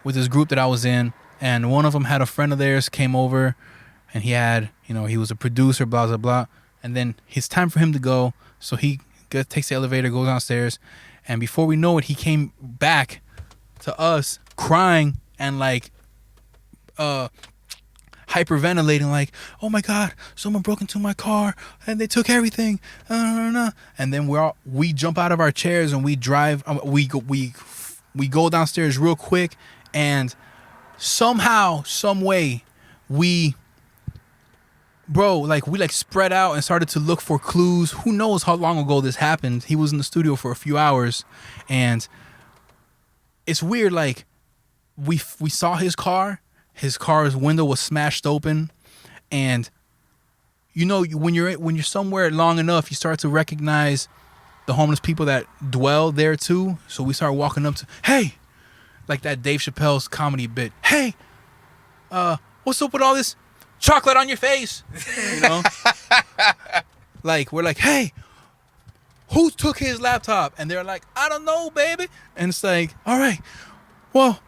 S7: with this group that I was in, and one of them had a friend of theirs came over, and he had, you know, he was a producer, blah, blah, blah. And then it's time for him to go, so he takes the elevator, goes downstairs, and before we know it, he came back to us crying and like hyperventilating, like, oh my God, someone broke into my car and they took everything. And then we jump out of our chairs and we drive. We go downstairs real quick, and somehow, some way, we spread out and started to look for clues. Who knows how long ago this happened? He was in the studio for a few hours, and it's weird. Like we saw his car. His car's window was smashed open, and you know, when you're somewhere long enough, you start to recognize the homeless people that dwell there too. So we start walking up to, hey, like that Dave Chappelle's comedy bit. Hey, what's up with all this chocolate on your face? You know, like we're like, hey, who took his laptop? And they're like, I don't know, baby. And it's like, all right, well,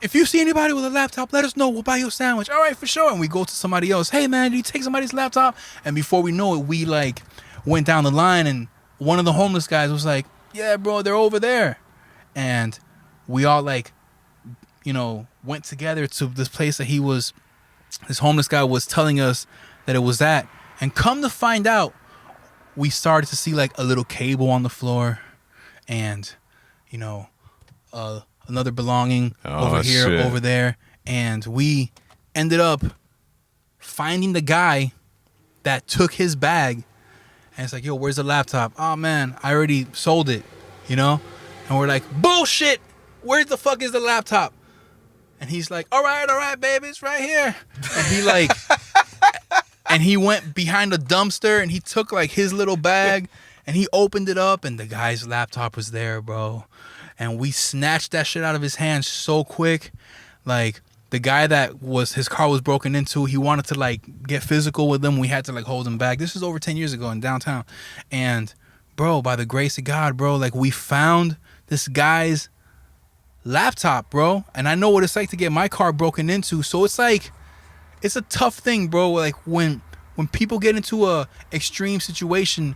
S7: if you see anybody with a laptop, let us know. We'll buy you a sandwich. All right, for sure. And we go to somebody else. Hey, man, did you take somebody's laptop? And before we know it, we like went down the line, and one of the homeless guys was like, yeah, bro, they're over there. And we all like, you know, went together to this place that this homeless guy was telling us that it was at. And come to find out, we started to see like a little cable on the floor, and, you know, another belonging over here, shit, over there. And we ended up finding the guy that took his bag. And it's like, yo, where's the laptop? Oh, man, I already sold it, you know? And we're like, bullshit! Where the fuck is the laptop? And he's like, all right, baby, it's right here. And he like, and he went behind a dumpster, and he took like his little bag, and he opened it up, and the guy's laptop was there, bro. And we snatched that shit out of his hands so quick. Like, the guy that his car was broken into, he wanted to like get physical with him. We had to like hold him back. This is over 10 years ago in downtown. And bro, by the grace of God, bro, like we found this guy's laptop, bro. And I know what it's like to get my car broken into. So it's like, it's a tough thing, bro. Like when people get into a extreme situation,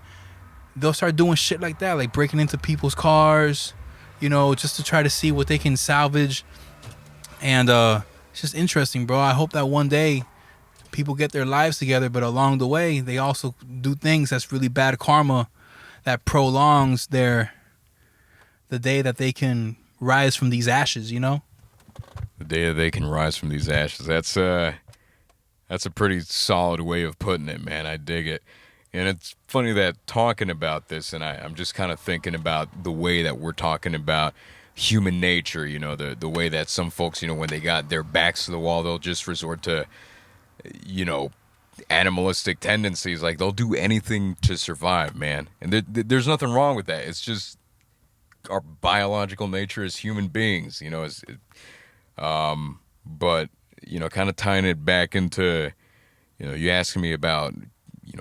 S7: they'll start doing shit like that, like breaking into people's cars, you know, just to try to see what they can salvage. And it's just interesting, bro. I hope that one day people get their lives together, but along the way, they also do things that's really bad karma that prolongs the day that they can rise from these ashes, you know?
S8: The day that they can rise from these ashes. That's a pretty solid way of putting it, man. I dig it. And it's funny that talking about this, and I'm just kind of thinking about the way that we're talking about human nature, the way that some folks, when they got their backs to the wall, they'll just resort to, you know, animalistic tendencies. Like, they'll do anything to survive, man. And there's nothing wrong with that. It's just our biological nature as human beings, but, kind of tying it back into, you asking me about,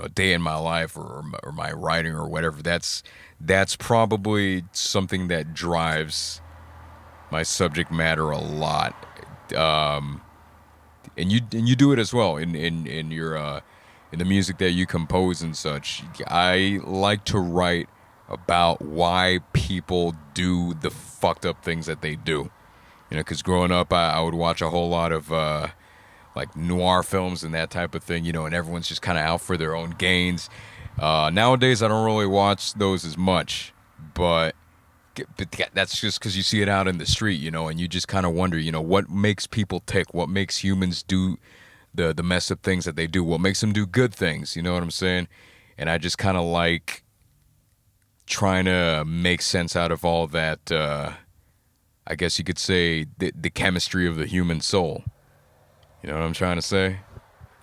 S8: a day in my life or my writing or whatever. That's probably something that drives my subject matter a lot. And you do it as well in your in the music that you compose and such. I like to write about why people do the fucked up things that they do. Because growing up, I would watch a whole lot of like noir films and that type of thing, and everyone's just kind of out for their own gains. Nowadays, I don't really watch those as much, but that's just because you see it out in the street, and you just kind of wonder, what makes people tick, what makes humans do the messed up things that they do, what makes them do good things, you know what I'm saying? And I just kind of like trying to make sense out of all that, I guess you could say, the chemistry of the human soul. You know what I'm trying to say?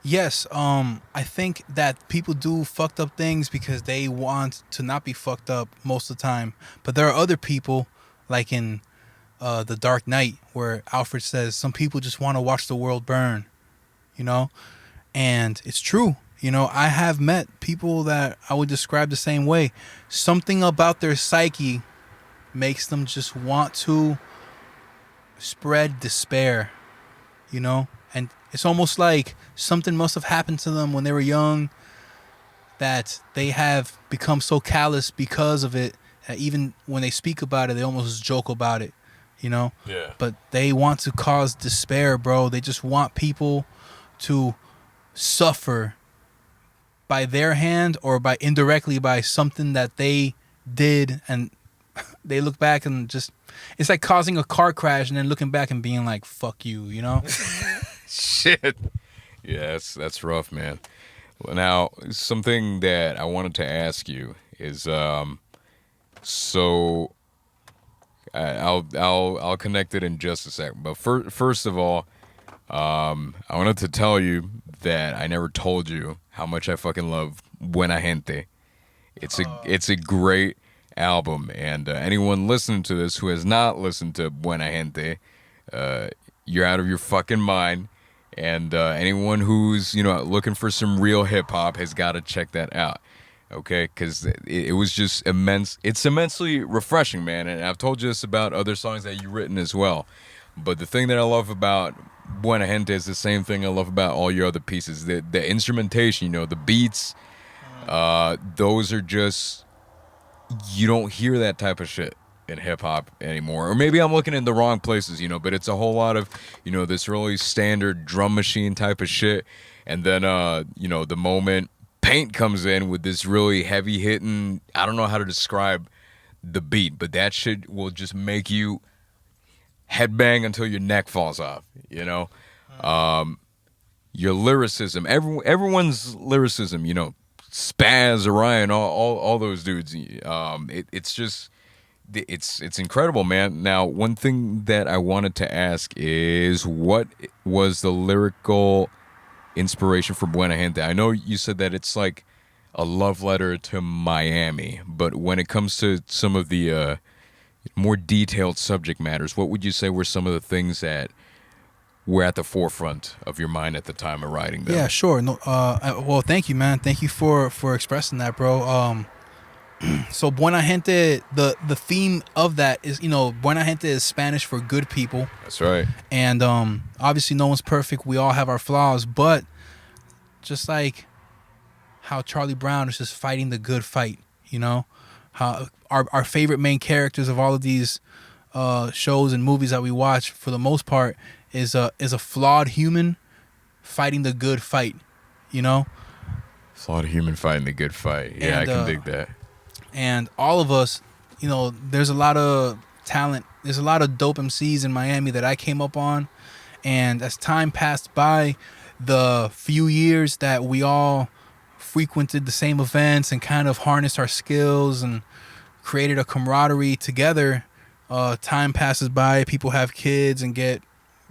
S7: Yes, I think that people do fucked up things because they want to not be fucked up most of the time. But there are other people, like in The Dark Knight, where Alfred says some people just want to watch the world burn, And it's true. I have met people that I would describe the same way. Something about their psyche makes them just want to spread despair, And it's almost like something must have happened to them when they were young that they have become so callous because of it that even when they speak about it, they almost joke about it, Yeah. But they want to cause despair, bro. They just want people to suffer by their hand or by indirectly by something that they did, and they look back and just, it's like causing a car crash and then looking back and being like, fuck you,
S8: Shit. Yeah, that's rough, man. Well, now, something that I wanted to ask you is, so I'll connect it in just a second. But first of all, I wanted to tell you that I never told you how much I fucking love Buena Gente. It's a great album, and anyone listening to this who has not listened to Buena Gente, you're out of your fucking mind. And anyone who's looking for some real hip hop has got to check that out, okay? Because it was just immense. It's immensely refreshing, man. And I've told you this about other songs that you've written as well. But the thing that I love about Buena Gente is the same thing I love about all your other pieces. The instrumentation, the beats, those are just, you don't hear that type of shit in hip-hop anymore. Or maybe I'm looking in the wrong places, but it's a whole lot of, this really standard drum machine type of shit. And then, the moment Paint comes in with this really heavy-hitting, I don't know how to describe the beat, but that shit will just make you headbang until your neck falls off, Your lyricism, everyone's lyricism, Spaz, Orion, all those dudes, it's just... It's incredible, man. Now, one thing that I wanted to ask is, what was the lyrical inspiration for Buena Gente? I know you said that it's like a love letter to Miami, but when it comes to some of the more detailed subject matters, what would you say were some of the things that were at the forefront of your mind at the time of writing them?
S7: Yeah, sure. No, well, thank you, man. Thank you for expressing that, bro. So Buena Gente, the theme of that is, Buena Gente is Spanish for good people.
S8: That's right.
S7: And obviously no one's perfect. We all have our flaws, but just like how Charlie Brown is just fighting the good fight, how our favorite main characters of all of these shows and movies that we watch, for the most part, is a flawed human fighting the good fight,
S8: Flawed human fighting the good fight. Yeah, and, I can dig that.
S7: And all of us, there's a lot of talent. There's a lot of dope MCs in Miami that I came up on. And as time passed by, the few years that we all frequented the same events and kind of harnessed our skills and created a camaraderie together. Time passes by, people have kids and get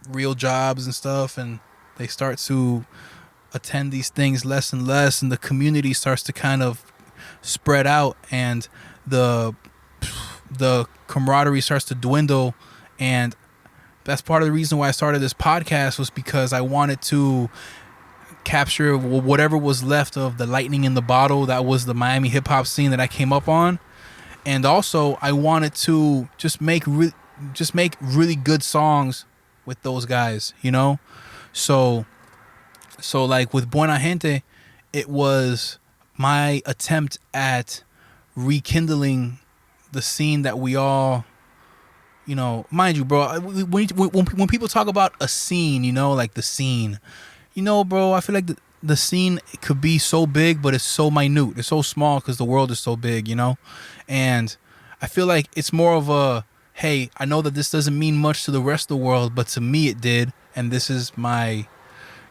S7: real jobs and stuff, and they start to attend these things less and less, and the community starts to kind of spread out, and the camaraderie starts to dwindle. And that's part of the reason why I started this podcast, was because I wanted to capture whatever was left of the lightning in the bottle that was the Miami hip hop scene that I came up on. And also I wanted to just make really good songs with those guys, you know? So like with Buena Gente, it was my attempt at rekindling the scene that we all, you know, mind you, bro, when people talk about a scene, you know, like the scene, you know, bro, I feel like the scene could be so big, but it's so minute. It's so small because the world is so big, you know? And I feel like it's more of a, hey, I know that this doesn't mean much to the rest of the world, but to me it did. And this is my,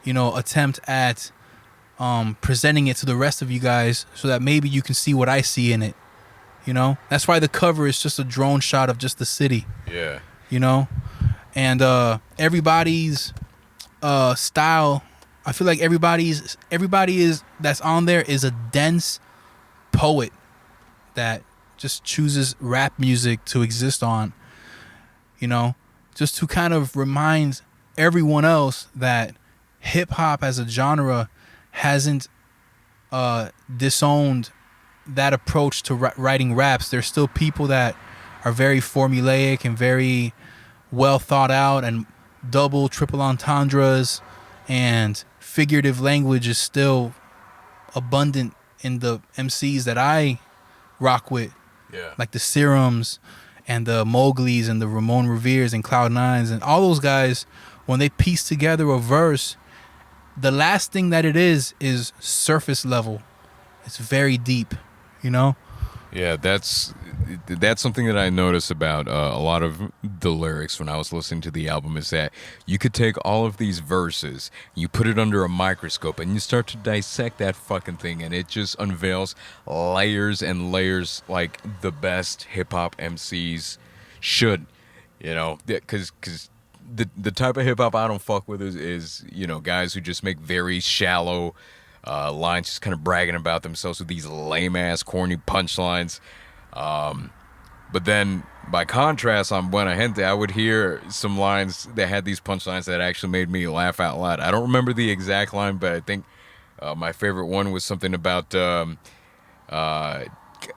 S7: you know, attempt at presenting it to the rest of you guys so that maybe you can see what I see in it. You know? That's why the cover is just a drone shot of just the city.
S8: Yeah.
S7: You know? And everybody's style, I feel like everybody is that's on there is a dense poet that just chooses rap music to exist on, you know, just to kind of remind everyone else that hip hop as a genre hasn't disowned that approach to writing raps. There's still people that are very formulaic and very well thought out, and double, triple entendres and figurative language is still abundant in the MCs that I rock with.
S8: Yeah.
S7: Like the Serums and the Mowglis and the Ramon Reveres and Cloud9s and all those guys. When they piece together a verse, the last thing that it is surface level. It's very deep, you know?
S8: Yeah, that's something that I noticed about a lot of the lyrics when I was listening to the album, is that you could take all of these verses, you put it under a microscope, and you start to dissect that fucking thing, and it just unveils layers and layers like the best hip-hop MCs should, you know? Because the type of hip-hop I don't fuck with is, you know, guys who just make very shallow lines, just kind of bragging about themselves with these lame-ass, corny punchlines. But then, by contrast, on Buena Gente, I would hear some lines that had these punchlines that actually made me laugh out loud. I don't remember the exact line, but I think my favorite one was something about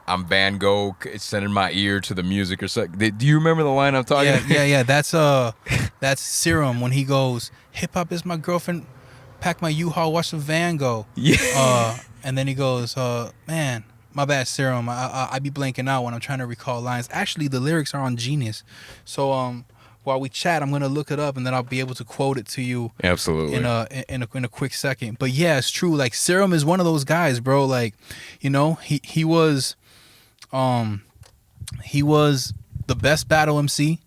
S8: I'm Van Gogh, sending my ear to the music or something. Do you remember the line I'm talking about?
S7: Yeah. That's Serum when he goes, hip hop is my girlfriend. Pack my U-Haul, watch the Van Gogh.
S8: Yeah.
S7: And then he goes, man, my bad, Serum. I be blanking out when I'm trying to recall lines. Actually, the lyrics are on Genius. So while we chat, I'm gonna look it up and then I'll be able to quote it to you.
S8: Absolutely.
S7: In a quick second. But yeah, it's true. Like Serum is one of those guys, bro. Like, you know, he was the best battle MC,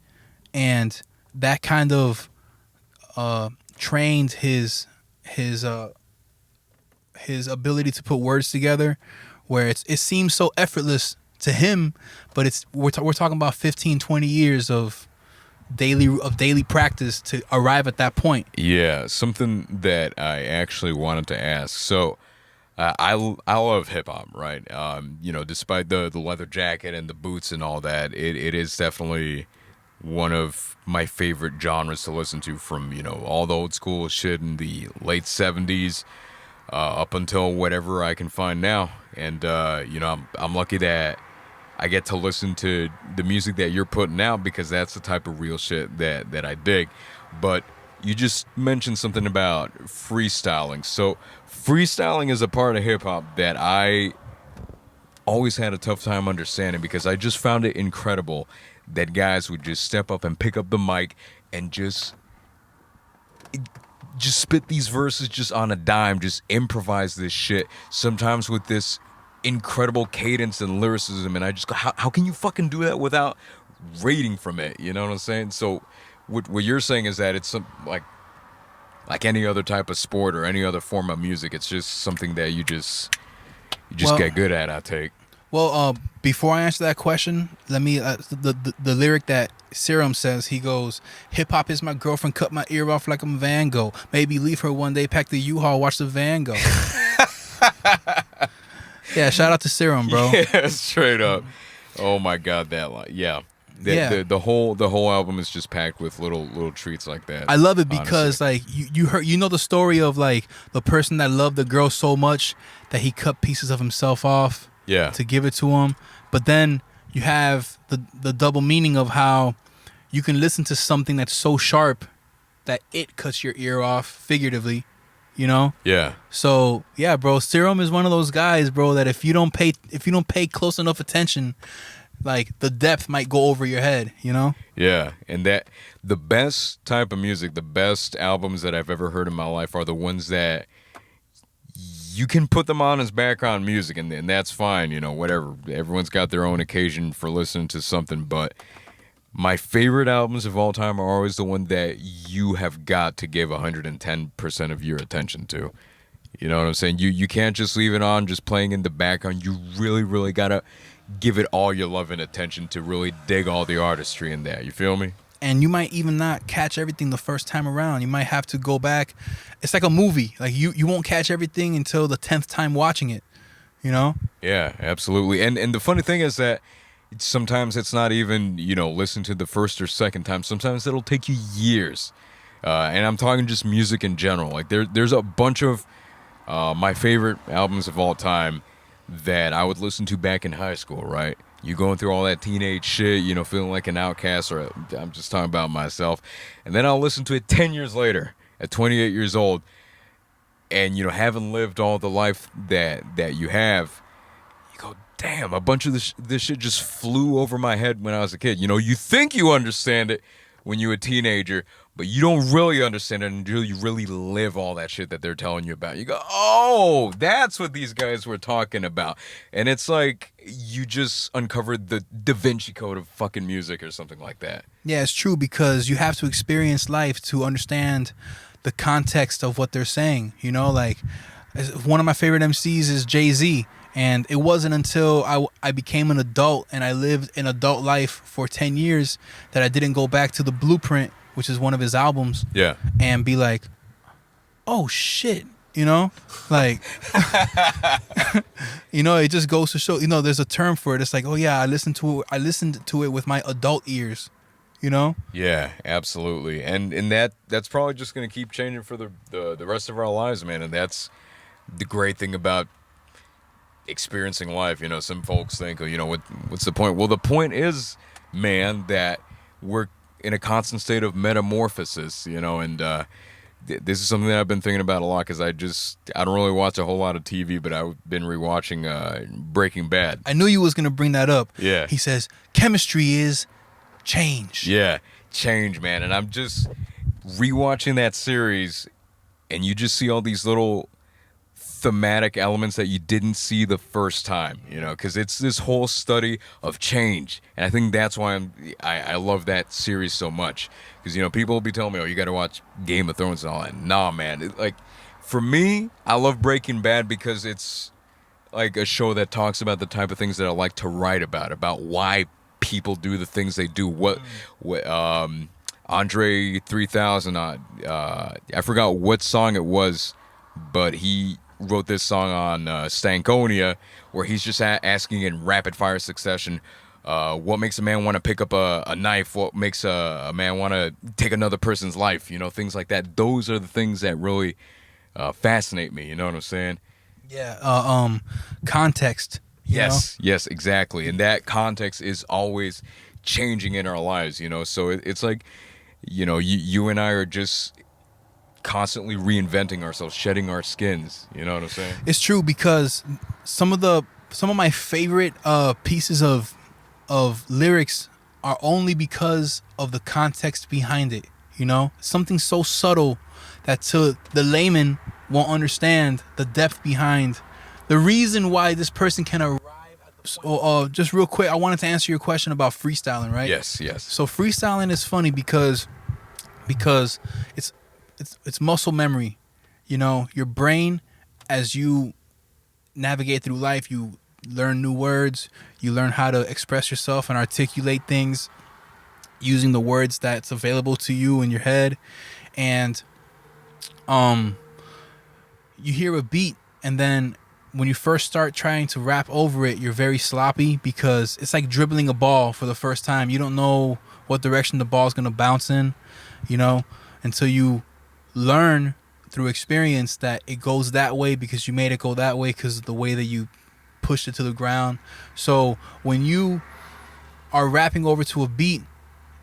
S7: and that kind of trained his ability to put words together, where it seems so effortless to him, but we're talking about 15-20 years of daily practice to arrive at that point.
S8: Yeah, something that I actually wanted to ask. So I love hip hop, right? You know, despite the leather jacket and the boots and all that, it is definitely one of my favorite genres to listen to, from, you know, all the old school shit in the late 70s up until whatever I can find now. And you know, I'm lucky that I get to listen to the music that you're putting out, because that's the type of real shit that I dig. But you just mentioned something about freestyling. So freestyling is a part of hip hop that I always had a tough time understanding, because I just found it incredible that guys would just step up and pick up the mic and just spit these verses just on a dime, just improvise this shit, sometimes with this incredible cadence and lyricism. And I just go, how can you fucking do that without rating from it? You know what I'm saying? So what you're saying is that it's like any other type of sport or any other form of music, it's just something that you just you just
S7: Well-
S8: get good at, I take.
S7: Well, before I answer that question, let me the lyric that Serum says. He goes, "Hip hop is my girlfriend, cut my ear off like I'm Van Gogh. Maybe leave her one day, pack the U-Haul, watch the Van Gogh." Yeah, shout out to Serum, bro.
S8: Yeah, straight up. Oh my god, that line. Yeah.
S7: Yeah.
S8: The whole album is just packed with little treats like that.
S7: I love it because
S8: honestly.
S7: like you heard, you know, the story of like the person that loved the girl so much that he cut pieces of himself off
S8: Yeah.
S7: to give it to him. But then you have the double meaning of how you can listen to something that's so sharp that it cuts your ear off figuratively, you know?
S8: Yeah.
S7: So yeah, bro, Serum is one of those guys, bro, that if you don't pay close enough attention, like the depth might go over your head, you know?
S8: Yeah, and that the best type of music, the best albums that I've ever heard in my life are the ones that you can put them on as background music, and that's fine, you know, whatever. Everyone's got their own occasion for listening to something, but my favorite albums of all time are always the one that you have got to give 110% of your attention to. You know what I'm saying? You can't just leave it on, just playing in the background. You really, really gotta give it all your love and attention to really dig all the artistry in there. You feel me?
S7: And you might even not catch everything the first time around. You might have to go back. It's like a movie. Like you won't catch everything until the 10th time watching it, you know?
S8: Yeah, absolutely. And the funny thing is that sometimes it's not even, you know, listen to the first or second time. Sometimes it'll take you years. And I'm talking just music in general. Like there's a bunch of my favorite albums of all time that I would listen to back in high school, right? You going through all that teenage shit, you know, feeling like an outcast, or I'm just talking about myself. And then I'll listen to it 10 years later at 28 years old. And, you know, having lived all the life that you have, you go, damn, a bunch of this shit just flew over my head when I was a kid. You know, you think you understand it when you're a teenager, but you don't really understand it until you really live all that shit that they're telling you about. You go, oh, that's what these guys were talking about. And it's like you just uncovered the Da Vinci Code of fucking music or something like that.
S7: Yeah, it's true, because you have to experience life to understand the context of what they're saying. You know, like one of my favorite MCs is Jay-Z. And it wasn't until I became an adult and I lived an adult life for 10 years that I didn't go back to The Blueprint, which is one of his albums,
S8: Yeah.
S7: and be like, oh shit, you know? Like, you know, it just goes to show, you know, there's a term for it. It's like, oh yeah, I listened to it with my adult ears, you know?
S8: Yeah, absolutely. And that's probably just going to keep changing for the rest of our lives, man. And that's the great thing about experiencing life. You know, some folks think, oh, you know, what's the point? Well, the point is, man, that we're in a constant state of metamorphosis, you know, and this is something that I've been thinking about a lot, because I don't really watch a whole lot of TV, but I've been rewatching Breaking Bad.
S7: I knew you was going to bring that up.
S8: Yeah.
S7: He says, chemistry is change.
S8: Yeah, change, man. And I'm just rewatching that series, and you just see all these little thematic elements that you didn't see the first time, you know, because it's this whole study of change. And I think that's why I love that series so much, because, you know, people will be telling me, oh, you got to watch Game of Thrones and all that. Nah, man. Like, for me, I love Breaking Bad because it's like a show that talks about the type of things that I like to write about why people do the things they do. What Andre 3000, I forgot what song it was, but he wrote this song on Stankonia, where he's just asking in rapid fire succession, what makes a man want to pick up a knife? What makes a man want to take another person's life? You know, things like that. Those are the things that really fascinate me. You know what I'm saying?
S7: Yeah. Context.
S8: Yes, exactly. And that context is always changing in our lives, you know? So it's like, you know, you and I are just constantly reinventing ourselves, shedding our skins. You know what I'm saying?
S7: It's true, because some of my favorite pieces of lyrics are only because of the context behind it. You know, something so subtle that to the layman won't understand the depth behind the reason why this person can arrive. So, just real quick, I wanted to answer your question about freestyling, right?
S8: Yes.
S7: So freestyling is funny because it's muscle memory. You know, your brain, as you navigate through life, you learn new words, you learn how to express yourself and articulate things using the words that's available to you in your head. And you hear a beat, and then when you first start trying to rap over it, you're very sloppy because it's like dribbling a ball for the first time. You don't know what direction the ball's going to bounce in, you know, until you learn through experience that it goes that way because you made it go that way because of the way that you pushed it to the ground. So when you are rapping over to a beat,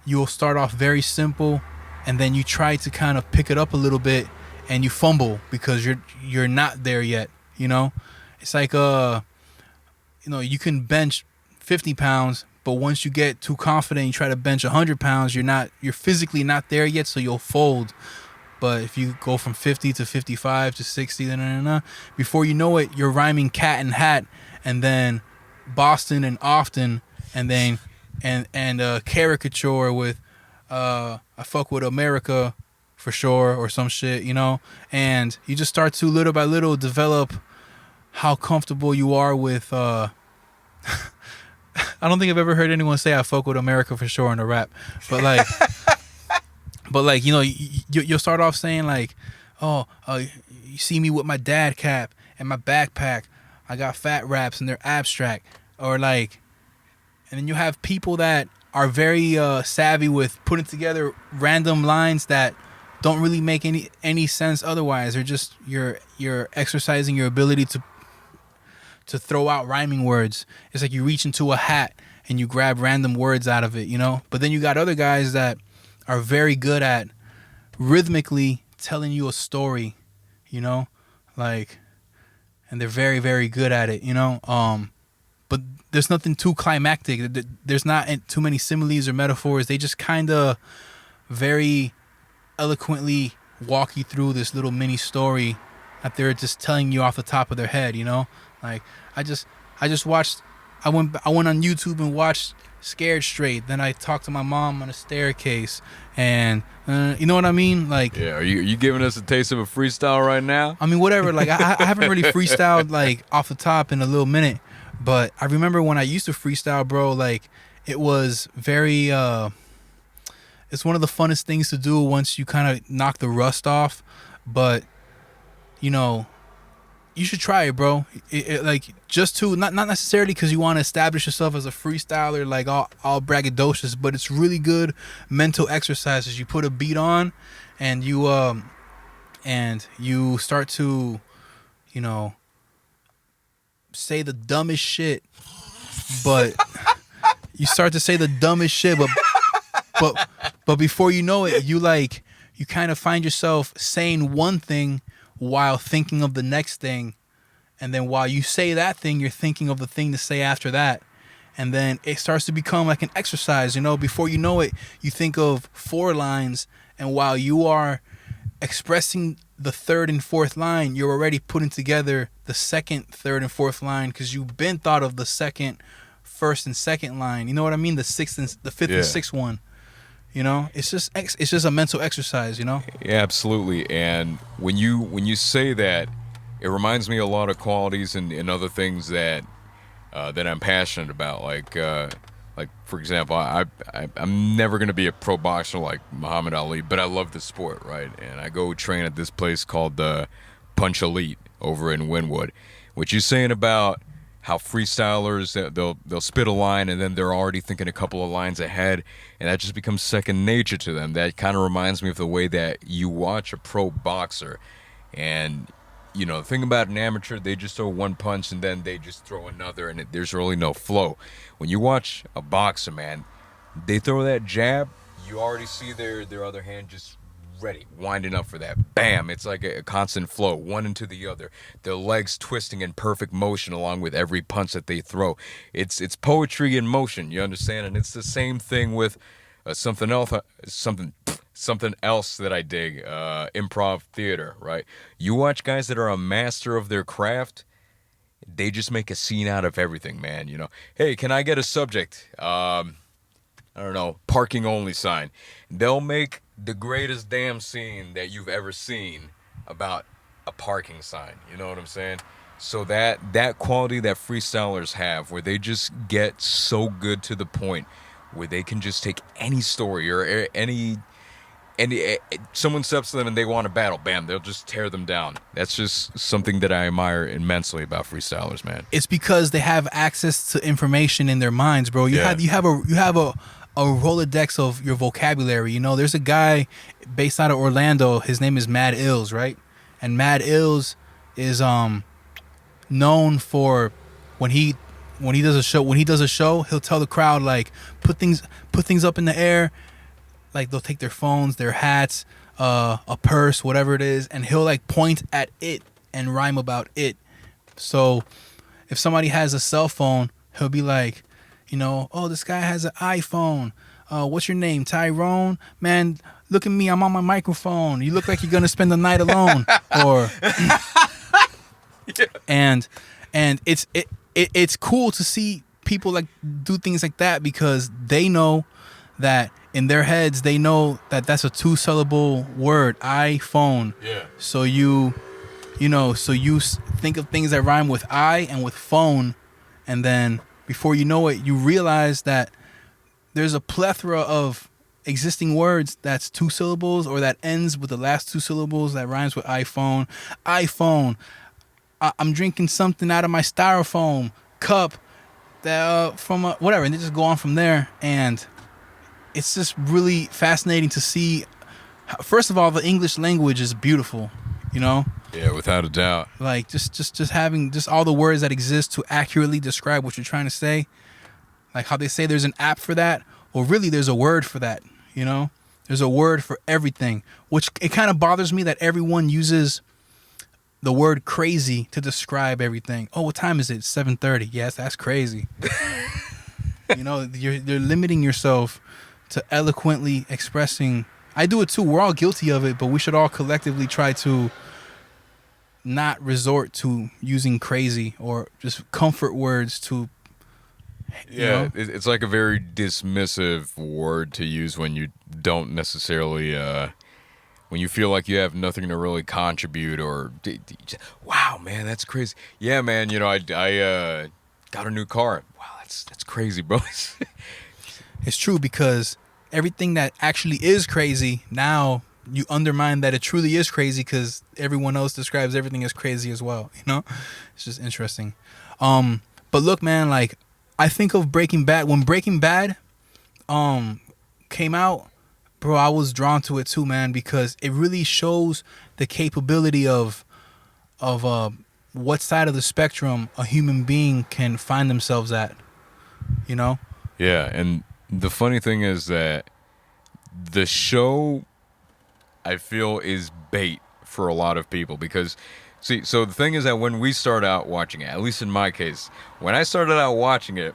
S7: you'll start off very simple, and then you try to kind of pick it up a little bit, and you fumble because you're not there yet, you know? It's like you can bench 50 pounds, but once you get too confident, you try to bench 100 pounds, you're physically not there yet, so you'll fold. But if you go from 50 to 55 to 60, before you know it, you're rhyming cat and hat, and then Boston and often, and then and caricature with I fuck with America for sure, or some shit, you know? And you just start to little by little develop how comfortable you are with I don't think I've ever heard anyone say I fuck with America for sure in a rap, but like you know, you'll start off saying like, you see me with my dad cap and my backpack, I got fat raps and they're abstract, or like, and then you have people that are very savvy with putting together random lines that don't really make any sense otherwise. They're just you're exercising your ability to throw out rhyming words. It's like you reach into a hat and you grab random words out of it, you know? But then you got other guys that are very good at rhythmically telling you a story, you know? Like, and they're very, very good at it, you know? But there's nothing too climactic. There's not too many similes or metaphors. They just kind of very eloquently walk you through this little mini story that they're just telling you off the top of their head, you know? Like, I just watched, I went on YouTube and watched Scared Straight. Then I talked to my mom on a staircase, and you know what I mean? Like,
S8: Yeah, are you giving us a taste of a freestyle right now?
S7: I mean, whatever. Like, I haven't really freestyled like off the top in a little minute, but I remember when I used to freestyle, bro. Like, it was very. It's one of the funnest things to do once you kind of knock the rust off, but you know, you should try it, bro. Like, just to not necessarily because you want to establish yourself as a freestyler, like all braggadocious, but it's really good mental exercises. You put a beat on, and you start to, you know, say the dumbest shit, but you start to say the dumbest shit, but before you know it, you kind of find yourself saying one thing while thinking of the next thing, and then while you say that thing, you're thinking of the thing to say after that, and then it starts to become like an exercise, you know? Before you know it, you think of 4 lines, and while you are expressing the 3rd and 4th line, you're already putting together the 2nd, 3rd, and 4th line because you've been thought of the 2nd, 1st, and 2nd line. You know what I mean? The 6th and the 5th and 6th one. You know, it's just a mental exercise, you know?
S8: Yeah, absolutely. And when you say that, it reminds me a lot of qualities and other things that I'm passionate about. Like for example, I'm never gonna be a pro boxer like Muhammad Ali, but I love the sport, right? And I go train at this place called Punch Elite over in Wynwood. What you're saying about how freestylers, they'll spit a line and then they're already thinking a couple of lines ahead, and that just becomes second nature to them. That kind of reminds me of the way that you watch a pro boxer, and you know, the thing about an amateur, they just throw one punch and then they just throw another, and there's really no flow. When you watch a boxer, man, they throw that jab, you already see their other hand just ready, winding up for that. Bam! It's like a constant flow, one into the other. Their legs twisting in perfect motion along with every punch that they throw. It's poetry in motion, you understand? And it's the same thing with something else that I dig, improv theater, right? You watch guys that are a master of their craft, they just make a scene out of everything, man. You know, hey, can I get a subject? I don't know, parking only sign. They'll make the greatest damn scene that you've ever seen about a parking sign. You know what I'm saying? So that quality that freestylers have, where they just get so good to the point, where they can just take any story or any someone steps to them and they want to battle, bam, they'll just tear them down. That's just something that I admire immensely about freestylers, man.
S7: It's because they have access to information in their minds, bro. You
S8: Yeah.
S7: have a Rolodex of your vocabulary. You know, there's a guy based out of Orlando. His name is Mad Ills, right? And Mad Ills is known for when he does a show, he'll tell the crowd, like, put things up in the air. Like, they'll take their phones, their hats, a purse, whatever it is, and he'll like point at it and rhyme about it. So if somebody has a cell phone, he'll be like, you know, oh, this guy has an iPhone. What's your name? Tyrone? Man, look at me. I'm on my microphone. You look like you're gonna spend the night alone. Or and it's cool to see people like do things like that, because they know that in their heads they know that that's a 2-syllable word, iPhone.
S8: Yeah.
S7: So you think of things that rhyme with I and with phone, and then before you know it, you realize that there's a plethora of existing words that's 2 syllables or that ends with the last 2 syllables that rhymes with iPhone. iPhone. I'm drinking something out of my styrofoam cup that from whatever, and they just go on from there. And it's just really fascinating to see. First of all, the English language is beautiful, you know.
S8: Yeah, without a doubt.
S7: Like just having just all the words that exist to accurately describe what you're trying to say. Like how they say there's an app for that. Well, really, there's a word for that, you know? There's a word for everything, which it kind of bothers me that everyone uses the word crazy to describe everything. Oh, what time is it? 7:30. Yes, that's crazy. You know, you're limiting yourself to eloquently expressing. I do it too. We're all guilty of it, but we should all collectively try to not resort to using crazy or just comfort words to.
S8: Yeah, it's like a very dismissive word to use when you don't necessarily, when you feel like you have nothing to really contribute, or, wow, man, that's crazy. Yeah, man, you know, I got a new car. Wow, that's crazy, bro.
S7: It's true, because everything that actually is crazy, now you undermine that it truly is crazy because everyone else describes everything as crazy as well, you know? It's just interesting. But look, man, like, I think of Breaking Bad. When Breaking Bad came out, bro, I was drawn to it too, man, because it really shows the capability of what side of the spectrum a human being can find themselves at, you know?
S8: Yeah, and the funny thing is that the show, I feel, is bait for a lot of people, because see, so the thing is that when we start out watching it, at least in my case, when I started out watching it,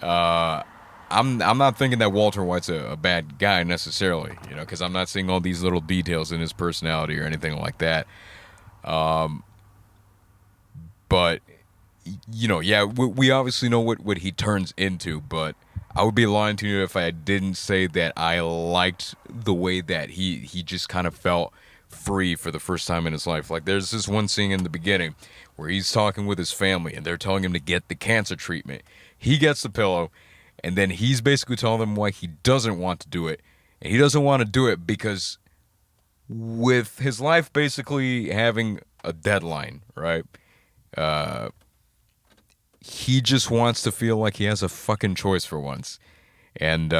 S8: I'm not thinking that Walter White's a bad guy necessarily, you know, because I'm not seeing all these little details in his personality or anything like that. But, you know, yeah, we obviously know what he turns into, but I would be lying to you if I didn't say that I liked the way that he just kind of felt free for the first time in his life. Like, there's this one scene in the beginning where he's talking with his family and they're telling him to get the cancer treatment. He gets the pillow, and then he's basically telling them why he doesn't want to do it. And he doesn't want to do it because with his life basically having a deadline, right? He just wants to feel like he has a fucking choice for once. And,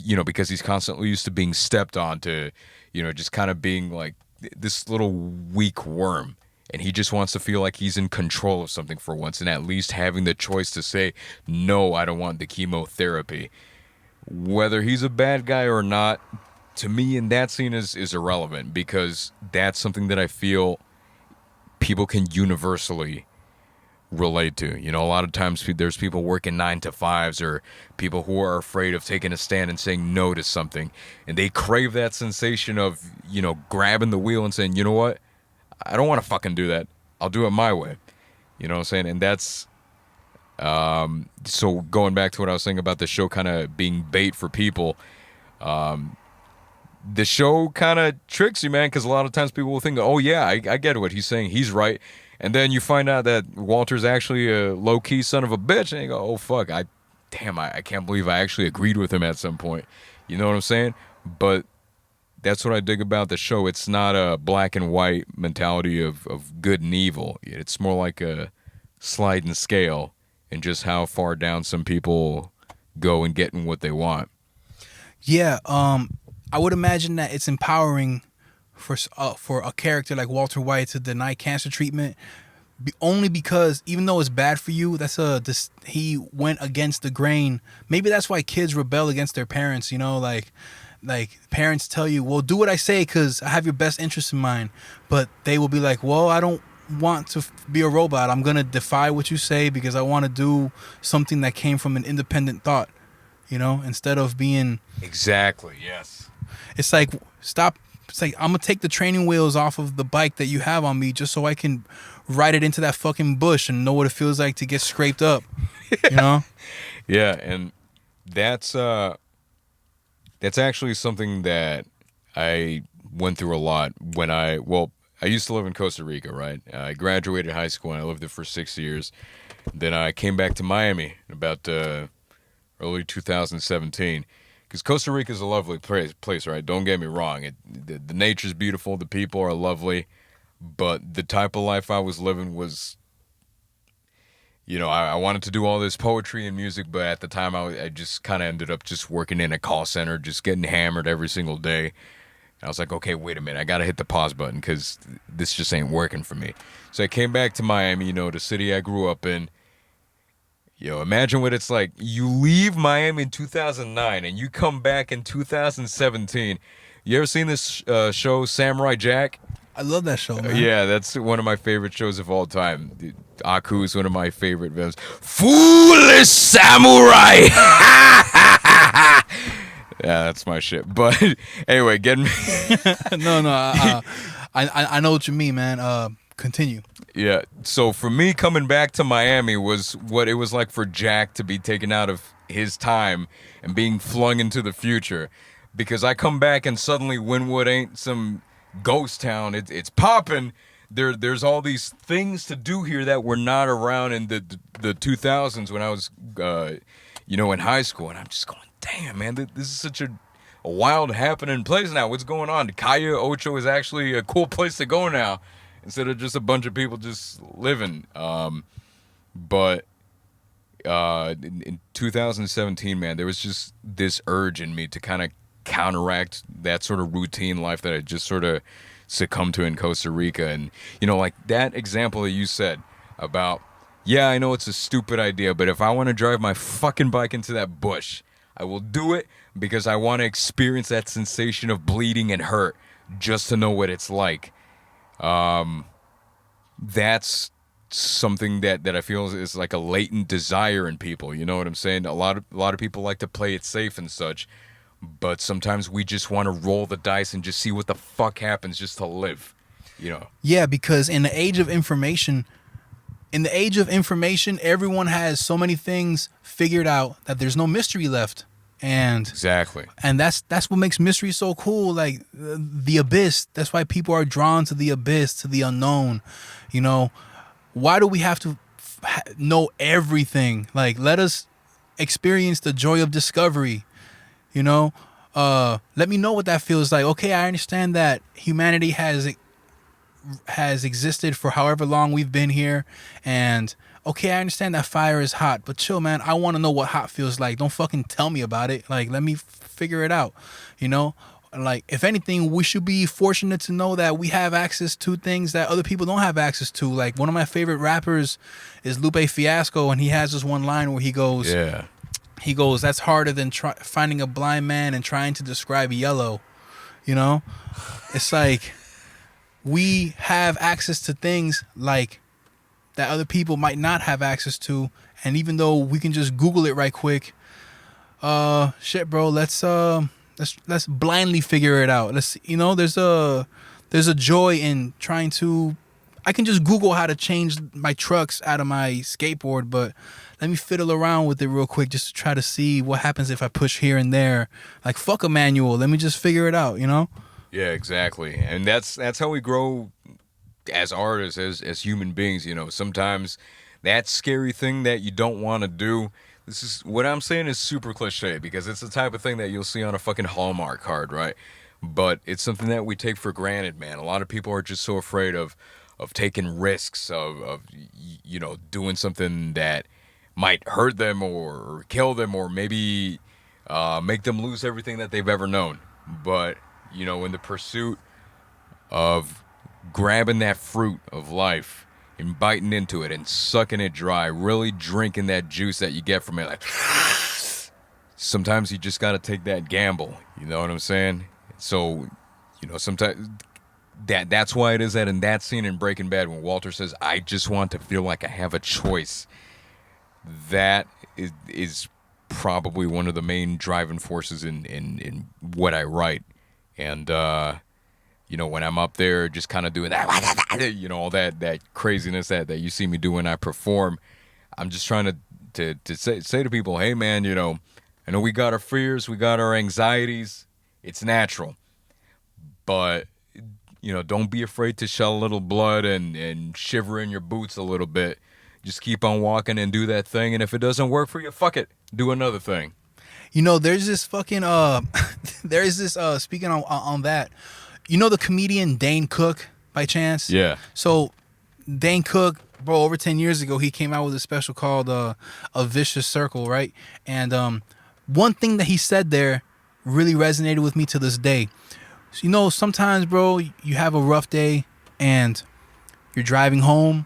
S8: you know, because he's constantly used to being stepped on, to, you know, just kind of being like this little weak worm. And he just wants to feel like he's in control of something for once, and at least having the choice to say, no, I don't want the chemotherapy. Whether he's a bad guy or not, to me in that scene is irrelevant, because that's something that I feel people can universally relate to. You know, a lot of times there's people working 9-to-5s, or people who are afraid of taking a stand and saying no to something, and they crave that sensation of, you know, grabbing the wheel and saying, you know what, I don't want to fucking do that, I'll do it my way. You know what I'm saying? And that's so going back to what I was saying about the show kind of being bait for people, the show kind of tricks you, man, because a lot of times people will think, oh yeah, I get what he's saying, he's right. And then you find out that Walter's actually a low-key son of a bitch, and you go, oh, fuck, I can't believe I actually agreed with him at some point. You know what I'm saying? But that's what I dig about the show. It's not a black and white mentality of good and evil. It's more like a sliding scale and just how far down some people go in getting what they want.
S7: Yeah, I would imagine that it's empowering for a character like Walter White to deny cancer treatment, only because even though it's bad for you, he went against the grain. Maybe that's why kids rebel against their parents. You know, like parents tell you, well, do what I say because I have your best interest in mind. But they will be like, well, I don't want to be a robot. I'm going to defy what you say because I want to do something that came from an independent thought, you know, instead of being...
S8: Exactly, yes.
S7: It's like, stop. It's like, I'm going to take the training wheels off of the bike that you have on me just so I can ride it into that fucking bush and know what it feels like to get scraped up, you know?
S8: Yeah, and that's actually something that I went through a lot when I used to live in Costa Rica, right? I graduated high school and I lived there for 6 years. Then I came back to Miami about early 2017 because Costa Rica is a lovely place, right? Don't get me wrong. The nature's beautiful, the people are lovely, but the type of life I was living was... You know, I wanted to do all this poetry and music, but at the time I just kind of ended up just working in a call center, just getting hammered every single day. And I was like, okay, wait a minute. I got to hit the pause button because this just ain't working for me. So I came back to Miami, you know, the city I grew up in. Yo, imagine what it's like. You leave Miami in 2009 and you come back in 2017. You ever seen this show, Samurai Jack?
S7: I love that show, man.
S8: Yeah, that's one of my favorite shows of all time. Aku is one of my favorite villains. Foolish samurai! Yeah, that's my shit. But anyway, getting
S7: No, I know what you mean, man. Continue.
S8: Yeah, so for me coming back to Miami was what it was like for Jack to be taken out of his time and being flung into the future. Because I come back and suddenly Wynwood ain't some ghost town. It's popping. There's all these things to do here that were not around in the 2000s when I was in high school, and I'm just going, damn, man, this is such a wild happening place now. What's going on? Calle Ocho is actually a cool place to go now instead of just a bunch of people just living. But in 2017, man, there was just this urge in me to kind of counteract that sort of routine life that I just sort of succumbed to in Costa Rica. And, you know, like that example that you said about, yeah, I know it's a stupid idea, but if I want to drive my fucking bike into that bush, I will do it because I want to experience that sensation of bleeding and hurt just to know what it's like. That's something that I feel is like a latent desire in people. You know what I'm saying? A lot of people like to play it safe and such, but sometimes we just want to roll the dice and just see what the fuck happens just to live, you know?
S7: Yeah, because in the age of information, everyone has so many things figured out that there's no mystery left. And
S8: exactly.
S7: And that's what makes mystery so cool. Like the abyss. That's why people are drawn to the abyss, to the unknown. You know, why do we have to know everything? Like, let us experience the joy of discovery. You know, let me know what that feels like. Okay, I understand that humanity has existed for however long we've been here, and okay, I understand that fire is hot, but chill, man. I want to know what hot feels like. Don't fucking tell me about it. Like, let me figure it out. You know, like if anything, we should be fortunate to know that we have access to things that other people don't have access to. Like one of my favorite rappers is Lupe Fiasco, and he has this one line where he goes,
S8: yeah.
S7: He goes, that's harder than finding a blind man and trying to describe yellow. You know, it's like we have access to things like that other people might not have access to, and even though we can just Google it right quick, shit, bro, let's blindly figure it out. Let's, you know, there's a joy in trying to. I can just Google how to change my trucks out of my skateboard, but let me fiddle around with it real quick just to try to see what happens if I push here and there. Like, fuck a manual. Let me just figure it out, you know?
S8: Yeah, exactly. And that's how we grow as artists, as human beings, sometimes that scary thing that you don't want to do. This is what I'm saying is super cliche because it's the type of thing that you'll see on a fucking Hallmark card, right? But it's something that we take for granted, man. A lot of people are just so afraid of taking risks, of doing something that might hurt them or kill them or maybe make them lose everything that they've ever known. But, in the pursuit of grabbing that fruit of life and biting into it and sucking it dry, really drinking that juice that you get from it, like, sometimes you just got to take that gamble. You know what I'm saying? So, sometimes that's why it is that in that scene in Breaking Bad when Walter says, I just want to feel like I have a choice, that is probably one of the main driving forces in what I write. And, when I'm up there just kind of doing that, all that craziness that you see me do when I perform, I'm just trying to say to people, hey, man, I know we got our fears, we got our anxieties. It's natural. But, don't be afraid to shed a little blood and shiver in your boots a little bit. Just keep on walking and do that thing. And if it doesn't work for you, fuck it. Do another thing.
S7: There's this fucking, speaking on that, the comedian Dane Cook by chance?
S8: Yeah.
S7: So Dane Cook, bro, over 10 years ago, he came out with a special called A Vicious Circle, right? And one thing that he said there really resonated with me to this day. So, sometimes, bro, you have a rough day and you're driving home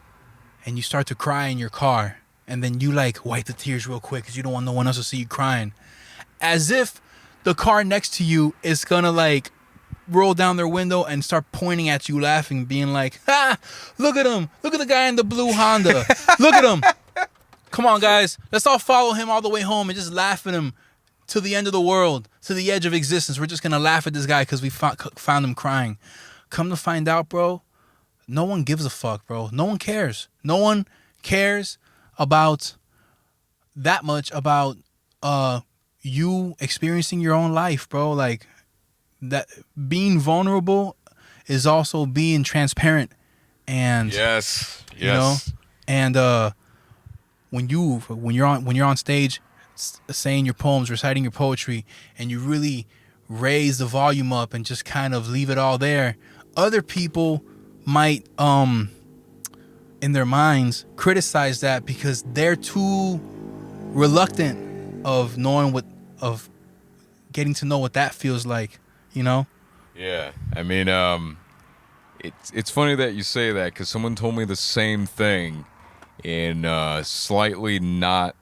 S7: and you start to cry in your car. And then you, wipe the tears real quick because you don't want no one else to see you crying. As if the car next to you is going to, roll down their window and start pointing at you, laughing, being like, ha, look at him. Look at the guy in the blue Honda. Look at him. Come on, guys. Let's all follow him all the way home and just laugh at him to the end of the world, to the edge of existence. We're just going to laugh at this guy because we found him crying. Come to find out, bro, no one gives a fuck, bro. No one cares. No one cares about that much about you experiencing your own life, bro. That being vulnerable is also being transparent. And
S8: yes.
S7: And when you're on stage saying your poems, reciting your poetry, and you really raise the volume up and just kind of leave it all there, other people might in their minds criticize that because they're too reluctant of getting to know what that feels like,
S8: Yeah, I mean, it's funny that you say that because someone told me the same thing in slightly not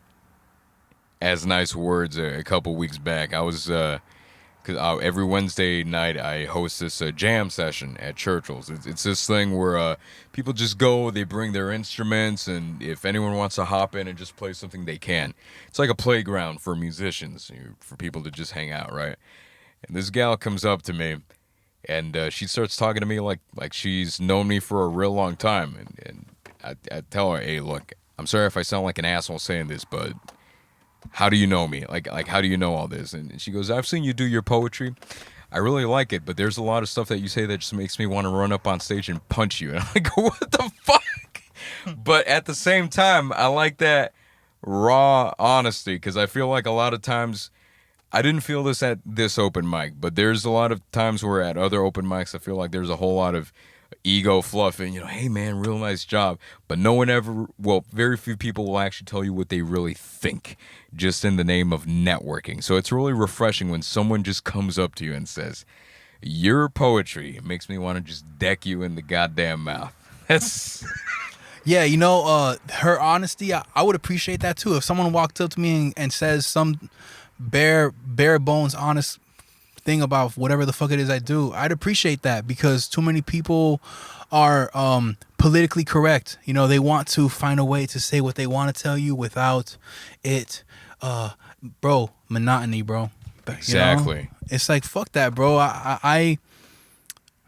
S8: as nice words a couple weeks back. I was, because every Wednesday night I host this jam session at Churchill's. It's this thing where people just go, they bring their instruments, and if anyone wants to hop in and just play something, they can. It's like a playground for musicians, for people to just hang out, right? And this gal comes up to me, and she starts talking to me like she's known me for a real long time. And I tell her, hey, look, I'm sorry if I sound like an asshole saying this, but how do you know me? Like how do you know all this? And she goes, I've seen you do your poetry. I really like it, but there's a lot of stuff that you say that just makes me want to run up on stage and punch you. And I'm like, what the fuck? But at the same time, I like that raw honesty because I feel like a lot of times, I didn't feel this at this open mic, but there's a lot of times where at other open mics, I feel like there's a whole lot of ego fluffing, hey man, real nice job. But no one ever, very few people will actually tell you what they really think, just in the name of networking. So it's really refreshing when someone just comes up to you and says, your poetry makes me want to just deck you in the goddamn mouth. That's...
S7: Yeah, her honesty, I would appreciate that too. If someone walked up to me and says some bare bones honest thing about whatever the fuck it is I do, I'd appreciate that because too many people are politically correct. They want to find a way to say what they want to tell you without it, monotony, bro.
S8: Exactly.
S7: It's like, fuck that, bro.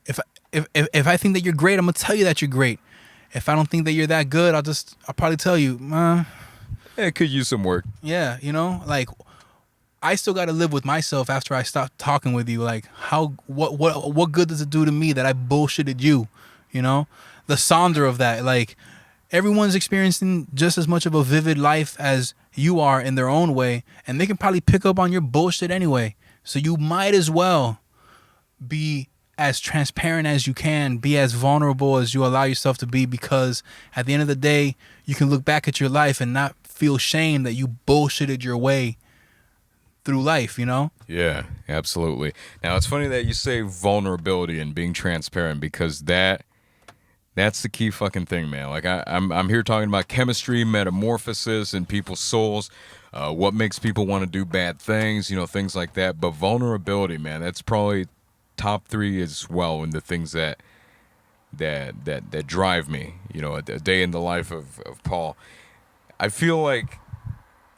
S7: If I think that you're great, I'm gonna tell you that you're great. If I don't think that you're that good, I'll probably tell you,
S8: it could use some work.
S7: Yeah, I still got to live with myself after I stop talking with you. What good does it do to me that I bullshitted you? the sonder of that. Like, everyone's experiencing just as much of a vivid life as you are in their own way, and they can probably pick up on your bullshit anyway. So you might as well be as transparent as you can, be as vulnerable as you allow yourself to be, because at the end of the day, you can look back at your life and not feel shame that you bullshitted your way through life, you know?
S8: Yeah, absolutely. Now, it's funny that you say vulnerability and being transparent, because that's the key fucking thing, man. Like, I'm here talking about chemistry, metamorphosis in people's souls, what makes people want to do bad things, you know, things like that. But vulnerability, man, that's probably top 3 as well in the things that drive me. You know, a day in the life of Paul. I feel like,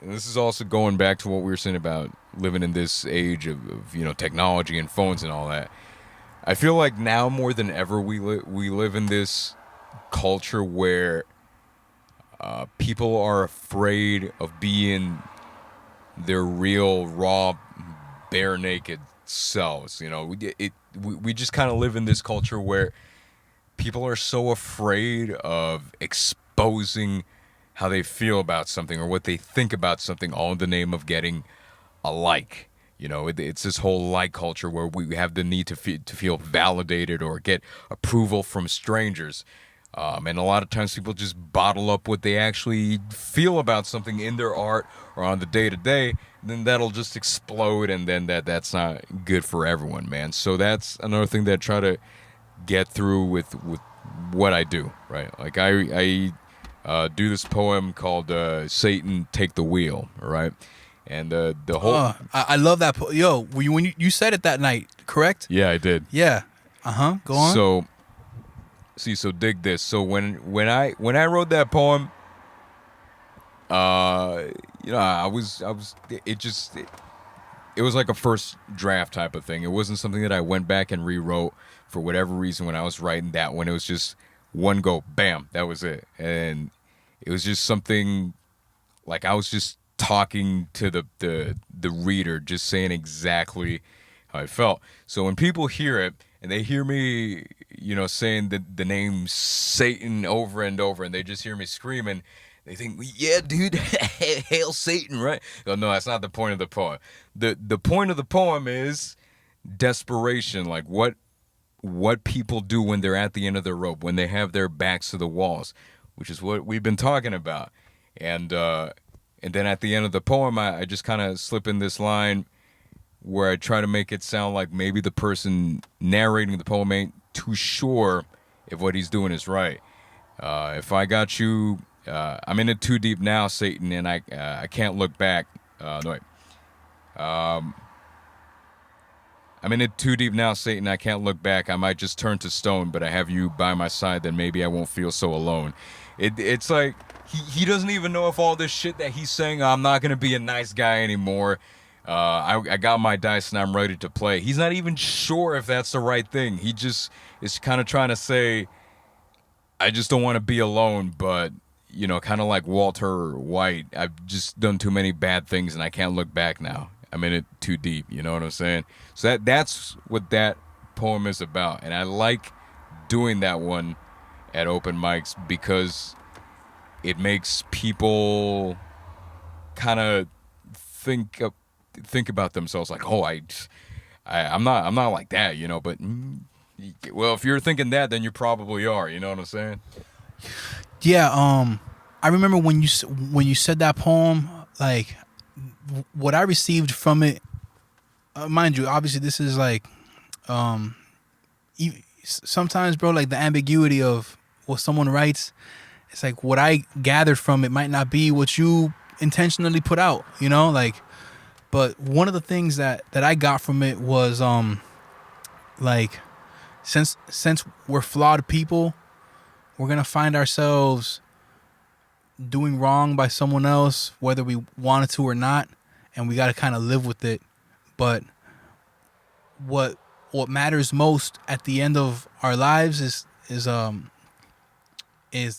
S8: and this is also going back to what we were saying about living in this age of you know, technology and phones and all that. I feel like now more than ever we live in this culture where people are afraid of being their real, raw, bare naked selves. You know, we just kind of live in this culture where people are so afraid of exposing how they feel about something or what they think about something, all in the name of getting a like. You know, it's this whole like culture where we have the need to feel validated or get approval from strangers. And a lot of times people just bottle up what they actually feel about something in their art or on the day-to-day, then that'll just explode, and then that's not good for everyone, man. So that's another thing that I try to get through with what I do, right? Like, I do this poem called Satan, Take the Wheel, right? And the whole...
S7: I love that. Yo, when you said it that night, correct?
S8: Yeah, I did.
S7: Yeah. Go on.
S8: So dig this. So when I wrote that poem, you know, it was like a first draft type of thing. It wasn't something that I went back and rewrote for whatever reason when I was writing that one. It was just one go, bam, that was it. And it was just something like I was just talking to the reader, just saying exactly how I felt. So when people hear it and they hear me, you know, saying the name Satan over and over, and they just hear me screaming, they think, yeah, dude, hail Satan, right? No, that's not the point of the poem. The point of the poem is desperation, like what people do when they're at the end of their rope, when they have their backs to the walls, which is what we've been talking about. And then at the end of the poem, I just kind of slip in this line where I try to make it sound like maybe the person narrating the poem ain't too sure if what he's doing is right. If I got you, I'm in it too deep now, Satan, and I can't look back. No, wait. I'm in it too deep now, Satan, I can't look back. I might just turn to stone, but I have you by my side, then maybe I won't feel so alone. It's like he doesn't even know if all this shit that he's saying, I'm not going to be a nice guy anymore. I got my dice and I'm ready to play. He's not even sure if that's the right thing. He just is kind of trying to say, I just don't want to be alone, but, you know, kind of like Walter White, I've just done too many bad things and I can't look back now. I'm in it too deep, you know what I'm saying? So that's what that poem is about. And I like doing that one at open mics because it makes people kind of think about themselves like, oh, I'm not like that, you know, but well, if you're thinking that, then you probably are, you know what I'm saying?
S7: Yeah, I remember when you said that poem, like what I received from it, mind you, obviously this is like sometimes, bro, like the ambiguity of what someone writes, it's like what I gathered from it might not be what you intentionally put out, you know, like. But one of the things that I got from it was like since we're flawed people, we're gonna find ourselves doing wrong by someone else, whether we wanted to or not, and we got to kind of live with it. But what matters most at the end of our lives is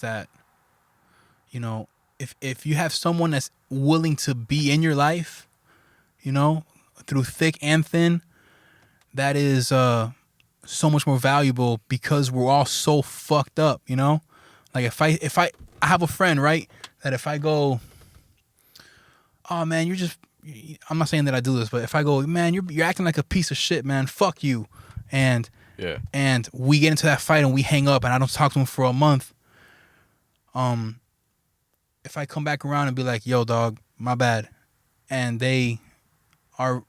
S7: that, you know, if you have someone that's willing to be in your life, you know, through thick and thin, that is so much more valuable because we're all so fucked up, you know? Like if I have a friend, right, that if I go, oh man, I'm not saying that I do this, but if I go, man, you're acting like a piece of shit, man, fuck you, and we get into that fight and we hang up and I don't talk to him for a month, if I come back around and be like, yo dog, my bad, and they are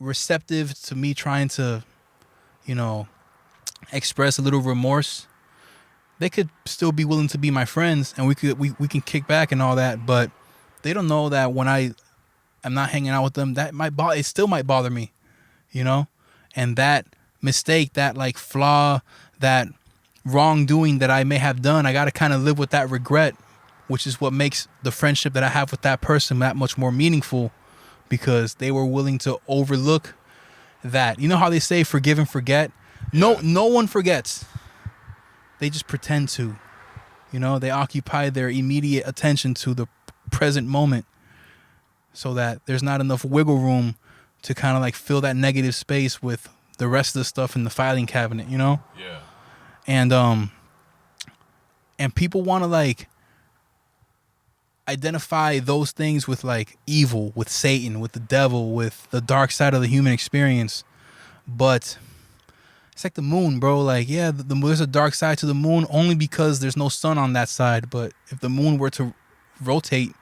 S7: receptive to me trying to, you know, express a little remorse, they could still be willing to be my friends and we can kick back and all that, but they don't know that when I am not hanging out with them, that it still might bother me, you know? And that mistake, that like flaw, that wrongdoing that I may have done, I got to kind of live with that regret, which is what makes the friendship that I have with that person that much more meaningful, because they were willing to overlook that. You know how they say forgive and forget? No one forgets. They just pretend to. You know, they occupy their immediate attention to the present moment so that there's not enough wiggle room to kind of like fill that negative space with the rest of the stuff in the filing cabinet, you know?
S8: Yeah.
S7: And people want to like identify those things with like evil, with Satan, with the devil, with the dark side of the human experience. But it's like the moon, bro. Like, yeah, there's a dark side to the moon only because there's no sun on that side. But if the moon were to rotate,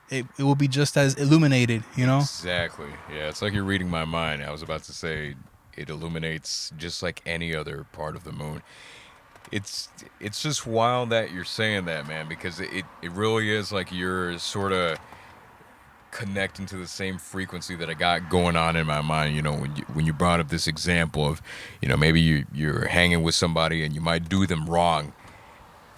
S7: it will be just as illuminated, you know?
S8: Exactly. Yeah, it's like you're reading my mind. I was about to say it illuminates just like any other part of the moon. It's just wild that you're saying that, man, because it really is like you're sort of connecting to the same frequency that I got going on in my mind. You know, when you brought up this example of, you know, maybe you're hanging with somebody and you might do them wrong,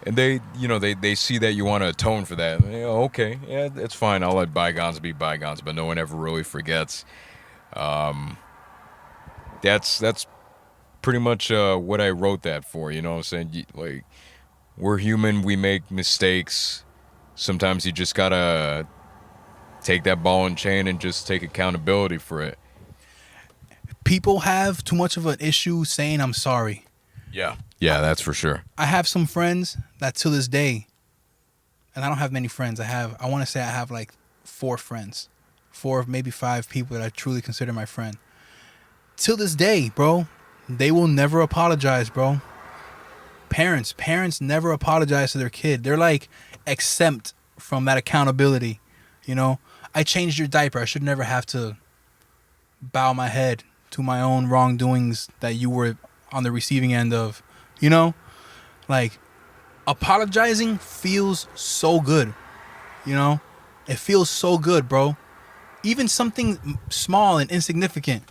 S8: and they see that you want to atone for that. And okay, yeah, it's fine. I'll let bygones be bygones, but no one ever really forgets. That's pretty much what I wrote that for. You know what I'm saying? Like, we're human. We make mistakes. Sometimes you just gotta take that ball and chain and just take accountability for it.
S7: People have too much of an issue saying I'm sorry.
S8: Yeah, that's for sure.
S7: I have some friends that to this day, and I don't have many friends. I want to say I have like 4 friends, 4, maybe 5 people that I truly consider my friend. Till this day, bro, they will never apologize, bro. Parents never apologize to their kid. They're like exempt from that accountability. You know, I changed your diaper. I should never have to bow my head to my own wrongdoings that you were on the receiving end of. You know, like, apologizing feels so good. You know, it feels so good, bro. Even something small and insignificant,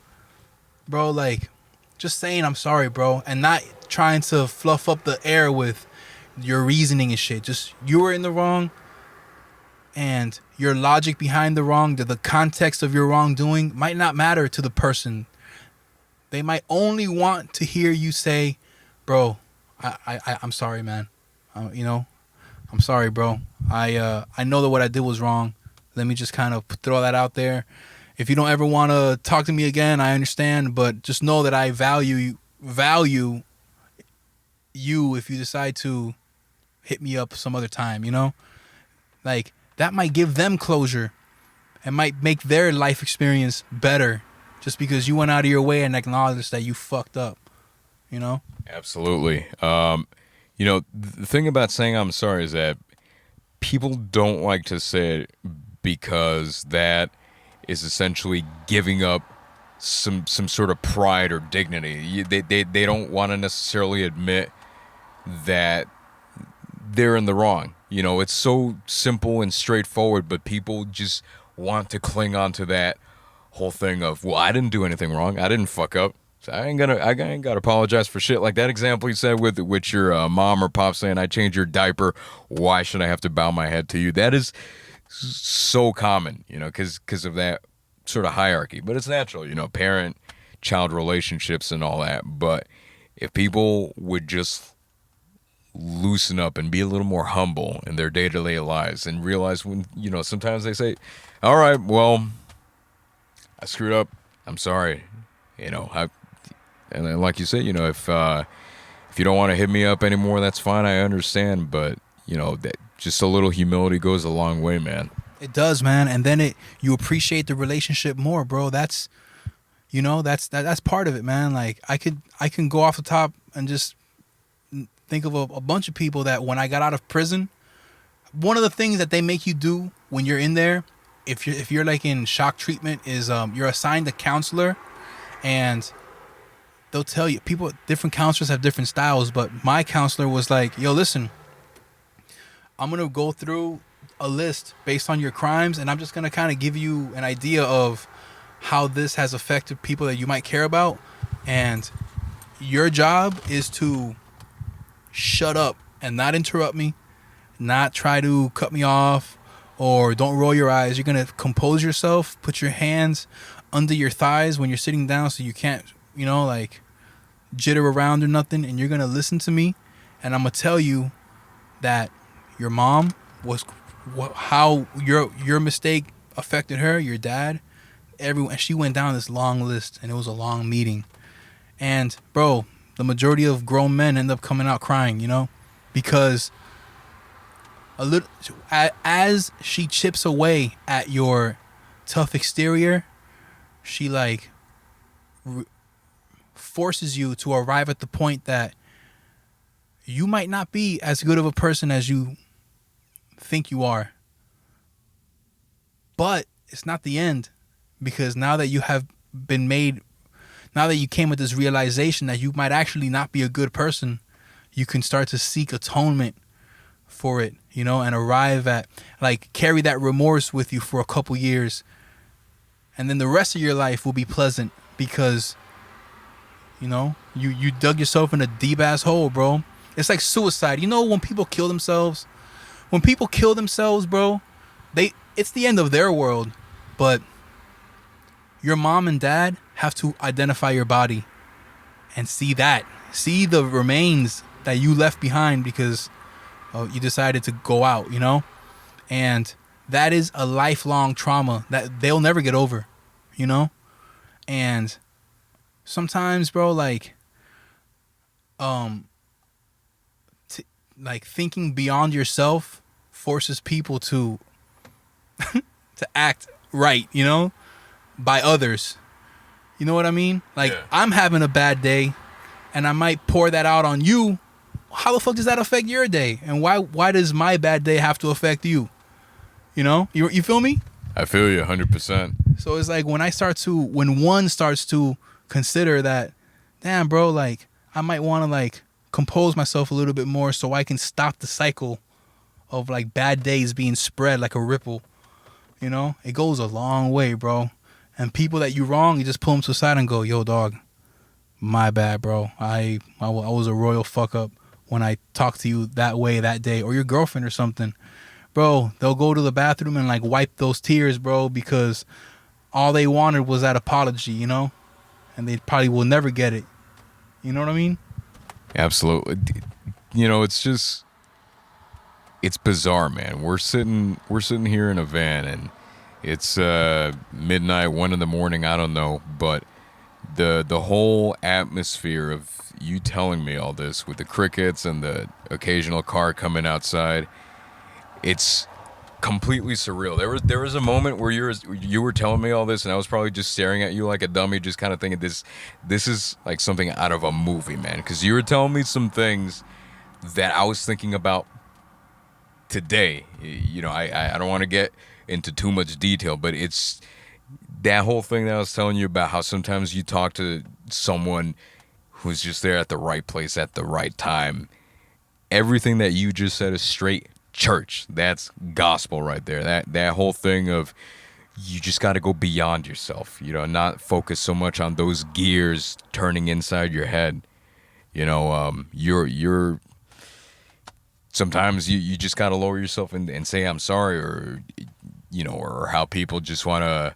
S7: bro, like just saying I'm sorry, bro, and not trying to fluff up the air with your reasoning and shit. Just, you were in the wrong, and your logic behind the wrong, the context of your wrongdoing might not matter to the person. They might only want to hear you say, bro, I'm sorry, man. You know, I'm sorry, bro. I know that what I did was wrong. Let me just kind of throw that out there. If you don't ever want to talk to me again, I understand, but just know that I value you if you decide to hit me up some other time, you know? Like, that might give them closure and might make their life experience better just because you went out of your way and acknowledged that you fucked up, you know?
S8: Absolutely. You know, the thing about saying I'm sorry is that people don't like to say it because that is essentially giving up some sort of pride or dignity. They don't want to necessarily admit that they're in the wrong. You know, it's so simple and straightforward, but people just want to cling on to that whole thing of, well, I didn't do anything wrong. I didn't fuck up. So I ain't gotta apologize for shit. Like that example you said with your mom or pop saying, I changed your diaper. Why should I have to bow my head to you? That is so common, you know, because of that sort of hierarchy. But it's natural, you know, parent-child relationships and all that. But if people would just loosen up and be a little more humble in their day-to-day lives and realize when, you know, sometimes they say, all right, well, I screwed up. I'm sorry. You know, And then, like you said, you know, if you don't want to hit me up anymore, that's fine. I understand. But, you know, that just a little humility goes a long way, man.
S7: It does, man. And then you appreciate the relationship more, bro. That's, you know, that's part of it, man. Like I can go off the top and just think of a bunch of people that when I got out of prison, one of the things that they make you do when you're in there, if you're like in shock treatment, is you're assigned a counselor, and they'll tell you, different counselors have different styles, but my counselor was like, yo, listen, I'm going to go through a list based on your crimes, and I'm just going to kind of give you an idea of how this has affected people that you might care about, and your job is to shut up and not interrupt me, not try to cut me off, or don't roll your eyes. You're going to compose yourself, put your hands under your thighs when you're sitting down so you can't, you know, like jitter around or nothing, and you're going to listen to me, and I'm going to tell you that your mom was, how your mistake affected her, your dad, everyone. She went down this long list, and it was a long meeting. And, bro, the majority of grown men end up coming out crying, you know, because as she chips away at your tough exterior, she like forces you to arrive at the point that you might not be as good of a person as you think you are. But it's not the end, because now that you have been made, now that you came with this realization that you might actually not be a good person, you can start to seek atonement for it, you know, and arrive at, like, carry that remorse with you for a couple years. And then the rest of your life will be pleasant because, you know, you dug yourself in a deep ass hole, bro. It's like suicide. You know, when people kill themselves, bro, it's the end of their world. But your mom and dad have to identify your body and see the remains that you left behind because you decided to go out, you know? And that is a lifelong trauma that they'll never get over, you know? And sometimes, bro, like, like thinking beyond yourself forces people to to act right, you know, by others. You know what I mean? Like, yeah. I'm having a bad day, and I might pour that out on you. How the fuck does that affect your day? And why does my bad day have to affect you? You know, you feel me?
S8: I feel you 100%.
S7: So it's like when one starts to consider that, damn, bro, like I might want to like compose myself a little bit more so I can stop the cycle of like bad days being spread like a ripple. You know, it goes a long way, bro. And people that you wrong, you just pull them to the side and go, yo, dog, my bad, bro. I was a royal fuck up when I talked to you that way that day, or your girlfriend or something. Bro, they'll go to the bathroom and like wipe those tears, bro, because all they wanted was that apology, you know? And they probably will never get it. You know what I mean?
S8: Absolutely. You know, it's bizarre, man. We're sitting here in a van, and it's midnight, 1 a.m, I don't know, but the whole atmosphere of you telling me all this with the crickets and the occasional car coming outside, it's completely surreal. There was a moment where you were telling me all this, and I was probably just staring at you like a dummy, just kind of thinking this is like something out of a movie, man, because you were telling me some things that I was thinking about today. You know, I don't want to get into too much detail, but it's that whole thing that I was telling you about, how sometimes you talk to someone who's just there at the right place at the right time. Everything that you just said is straight church. That's gospel right there. That whole thing of you just got to go beyond yourself, you know, not focus so much on those gears turning inside your head. You know, you're sometimes you just got to lower yourself and say I'm sorry, or you know, or how people just want to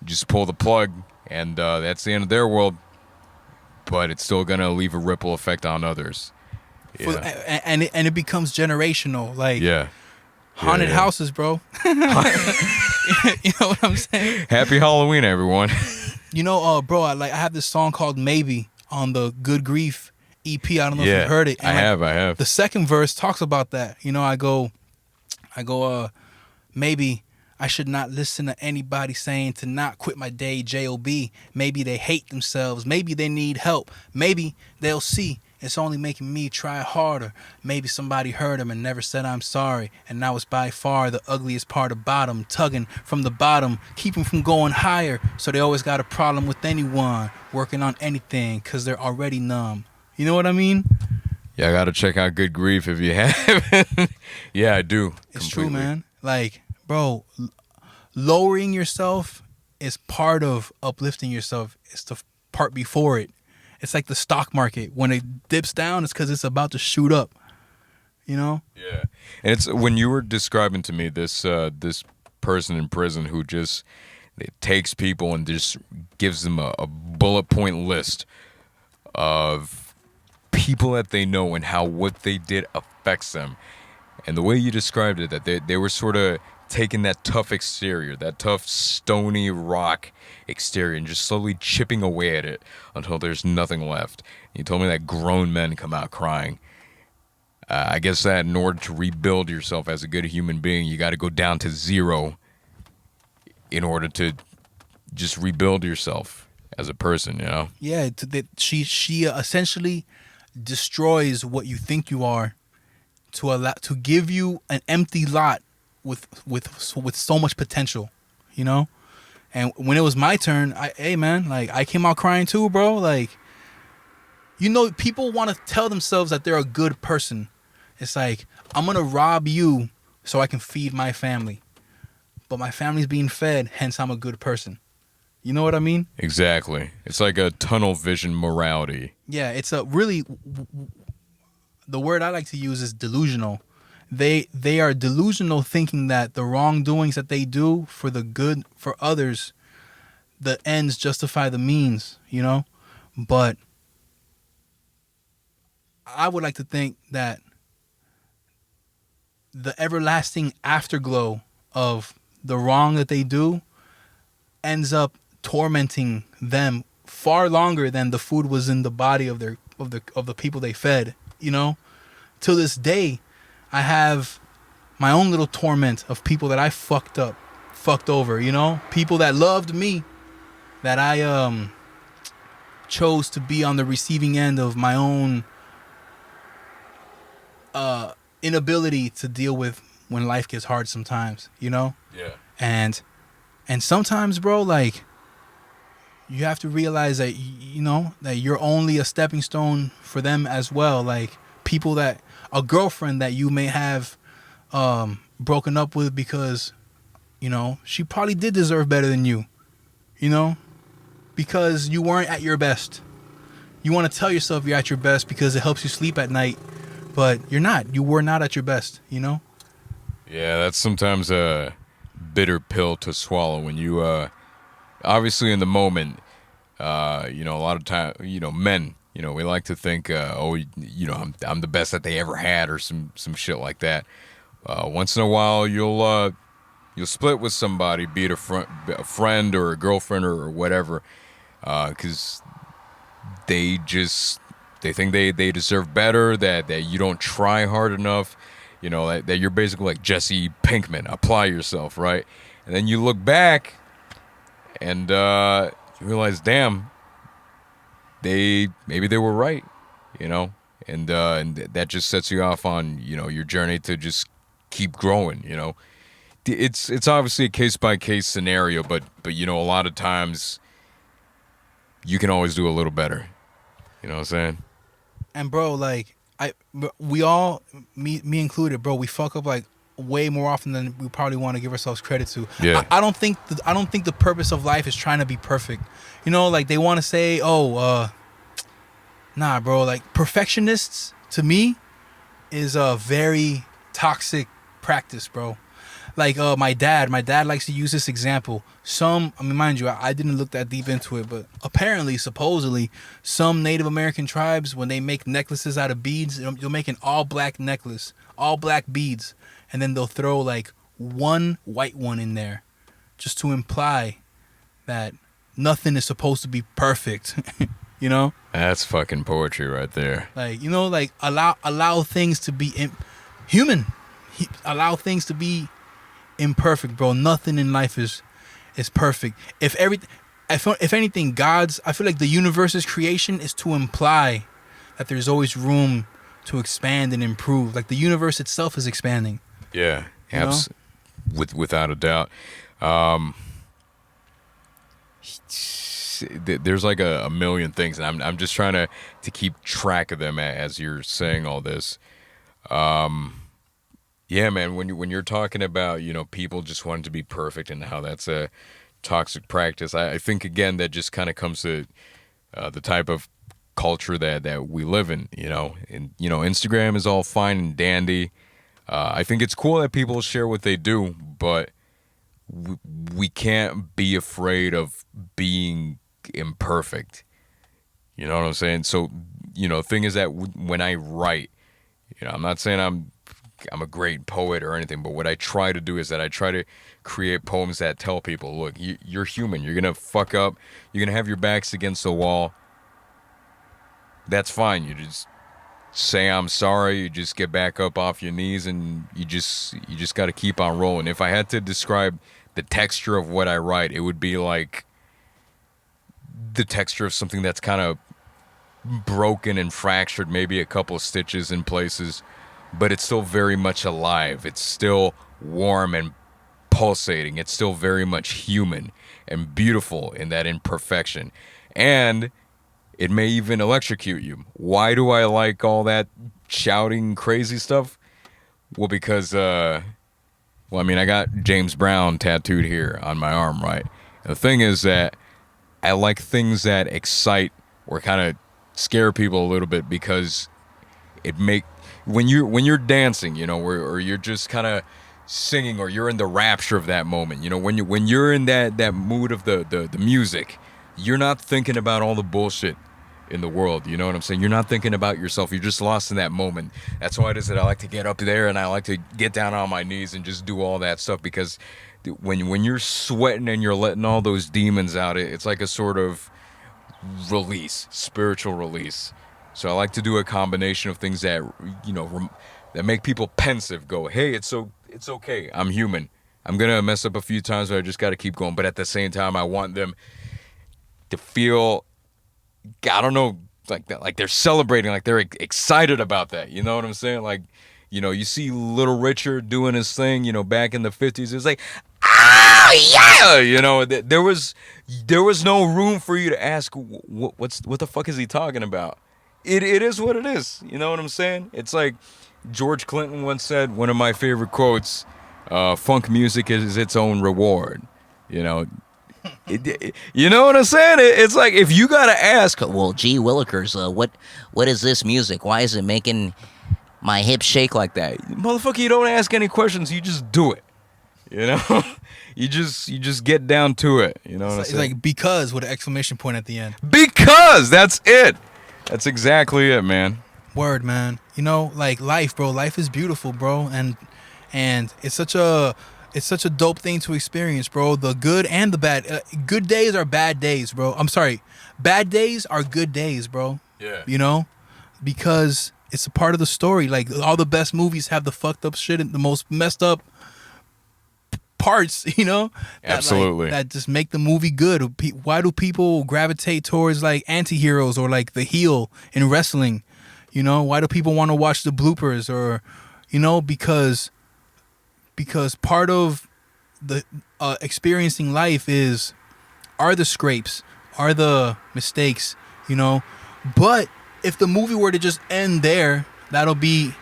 S8: just pull the plug, and that's the end of their world, but it's still gonna leave a ripple effect on others. Yeah.
S7: And it becomes generational, like haunted
S8: yeah.
S7: houses, bro. You know what I'm saying?
S8: Happy Halloween, everyone.
S7: You know, bro, I have this song called Maybe on the Good Grief EP. I don't know if
S8: Yeah,
S7: you've heard it.
S8: I have.
S7: The second verse talks about that. You know, I go, maybe I should not listen to anybody saying to not quit my day, J-O-B. Maybe they hate themselves. Maybe they need help. Maybe they'll see it's only making me try harder. Maybe somebody hurt them and never said I'm sorry. And now it's by far the ugliest part about them. Tugging from the bottom, keeping from going higher. So they always got a problem with anyone. Working on anything because they're already numb. You know what I mean?
S8: Yeah, I got to check out Good Grief if you haven't. Yeah, I do.
S7: It's
S8: completely.
S7: true, man. Like, bro, lowering yourself is part of uplifting yourself. It's the part before it. It's like the stock market. When it dips down, it's because it's about to shoot up. You know?
S8: Yeah. And it's when you were describing to me this this person in prison who just takes people and just gives them a bullet point list of people that they know and how what they did affects them. And the way you described it, that they were sort of taking that tough exterior, that tough stony rock exterior, and just slowly chipping away at it until there's nothing left. You told me that grown men come out crying. I guess that in order to rebuild yourself as a good human being, you got to go down to zero in order to just rebuild yourself as a person, you know?
S7: Yeah, she essentially destroys what you think you are to give you an empty lot with so much potential, you know? And when it was my turn, I came out crying too, bro. Like, you know, people want to tell themselves that they're a good person. It's like, I'm going to rob you so I can feed my family. But my family's being fed, hence I'm a good person. You know what I mean?
S8: Exactly. It's like a tunnel vision morality.
S7: Yeah, it's a really, the word I like to use is delusional. They are delusional, thinking that the wrongdoings that they do for the good for others, the ends justify the means, you know? But I would like to think that the everlasting afterglow of the wrong that they do ends up tormenting them far longer than the food was in the body of the people they fed, you know? To this day, I have my own little torment of people that I fucked over, you know? People that loved me, that I chose to be on the receiving end of my own inability to deal with when life gets hard sometimes, you know?
S8: Yeah.
S7: And sometimes, bro, like, you have to realize that, you know, that you're only a stepping stone for them as well. Like, people that, a girlfriend that you may have broken up with because, you know, she probably did deserve better than you, you know, because you weren't at your best. You want to tell yourself you're at your best because it helps you sleep at night, but you're not. You were not at your best, you know?
S8: Yeah, that's sometimes a bitter pill to swallow when you, obviously in the moment, you know, a lot of time, you know, men, you know, we like to think, you know, I'm the best that they ever had, or some shit like that. Once in a while, you'll split with somebody, be it a friend or a girlfriend or whatever, because they think they deserve better, that you don't try hard enough, you know, that you're basically like Jesse Pinkman, apply yourself, right? And then you look back and you realize, damn, maybe they were right, you know, and that just sets you off on, you know, your journey to just keep growing, you know. It's obviously a case by case scenario, but you know, a lot of times you can always do a little better. You know what I'm saying?
S7: And bro, like, we all, me included, bro, we fuck up like way more often than we probably want to give ourselves credit to.
S8: Yeah.
S7: I don't think the purpose of life is trying to be perfect. You know, like, they want to say, nah, bro, like, perfectionists to me is a very toxic practice, bro. Like, my dad likes to use this example. Mind you, I didn't look that deep into it, but apparently, supposedly, some Native American tribes, when they make necklaces out of beads, they'll make an all-black necklace, all black beads, and then they'll throw, like, one white one in there, just to imply that nothing is supposed to be perfect. You know,
S8: That's fucking poetry right there.
S7: like, you know, like allow things to be human. Allow things to be imperfect, bro. Nothing in life is perfect. If anything, I feel like the universe's creation is to imply that there's always room to expand and improve. Like the universe itself is expanding.
S8: Yeah,
S7: You know?
S8: without a doubt. There's like a million things, and I'm just trying to keep track of them as you're saying all this. Yeah, man. When you're talking about, you know, people just wanting to be perfect and how that's a toxic practice, I think again that just kind of comes to the type of culture that we live in. You know, and you know, Instagram is all fine and dandy. I think it's cool that people share what they do, but we can't be afraid of being imperfect. You know what I'm saying? So, you know, thing is that when I write, you know, I'm not saying I'm a great poet or anything, but what I try to do is that I try to create poems that tell people, look, you're human. You're gonna fuck up. You're gonna have your backs against the wall. That's fine. You just say I'm sorry. You just get back up off your knees, and you just got to keep on rolling. If I had to describe the texture of what I write, it would be like the texture of something that's kind of broken and fractured, maybe a couple of stitches in places, but it's still very much alive. It's still warm and pulsating. It's still very much human and beautiful in that imperfection. And it may even electrocute you. Why do I like all that shouting crazy stuff? Well, because, I got James Brown tattooed here on my arm, right? And the thing is that I like things that excite or kind of scare people a little bit, because when you're dancing, you know, or you're just kind of singing, or you're in the rapture of that moment, you know, when you're in that mood of the music, you're not thinking about all the bullshit in the world. You know what I'm saying? You're not thinking about yourself. You're just lost in that moment. That's why it is that I like to get up there and I like to get down on my knees and just do all that stuff, because when you're sweating and you're letting all those demons out, it's like a sort of release, spiritual release. So I like to do a combination of things that, you know, that make people pensive, go, hey, it's okay. I'm human. I'm going to mess up a few times, but I just got to keep going. But at the same time, I want them to feel, I don't know, like that, like they're celebrating, like they're excited about that. You know what I'm saying? Like, you know, you see Little Richard doing his thing, you know, back in the 50s. It's like, oh yeah, you know, there was no room for you to ask what the fuck is he talking about. It is what it is. You know what I'm saying? It's like George Clinton once said, one of my favorite quotes, funk music is its own reward. You know, you know what I'm saying? It's like, if you gotta ask,
S1: Well, gee willikers, what is this music? Why is it making my hips shake like that?
S8: motherfucker, you don't ask any questions, you just do it. You know, you just get down to it. You know what I'm
S7: It's
S8: saying?
S7: like because with an exclamation point at the end.
S8: Because that's it. That's exactly it, man.
S7: Word, man. You know, like life, bro. Life is beautiful, bro, and it's such a dope thing to experience, bro. The good and the bad. Good days are bad days, bro. I'm sorry. Bad days are good days, bro.
S8: Yeah.
S7: You know, because it's a part of the story. Like all the best movies have the fucked up shit and the most messed up parts, you know,
S8: Absolutely.
S7: that just make the movie good. Why do people gravitate towards like anti-heroes or like the heel in wrestling? You know, why do people want to watch the bloopers? Or, you know, because part of the experiencing life are the scrapes, are the mistakes, you know. But if the movie were to just end there, that'll be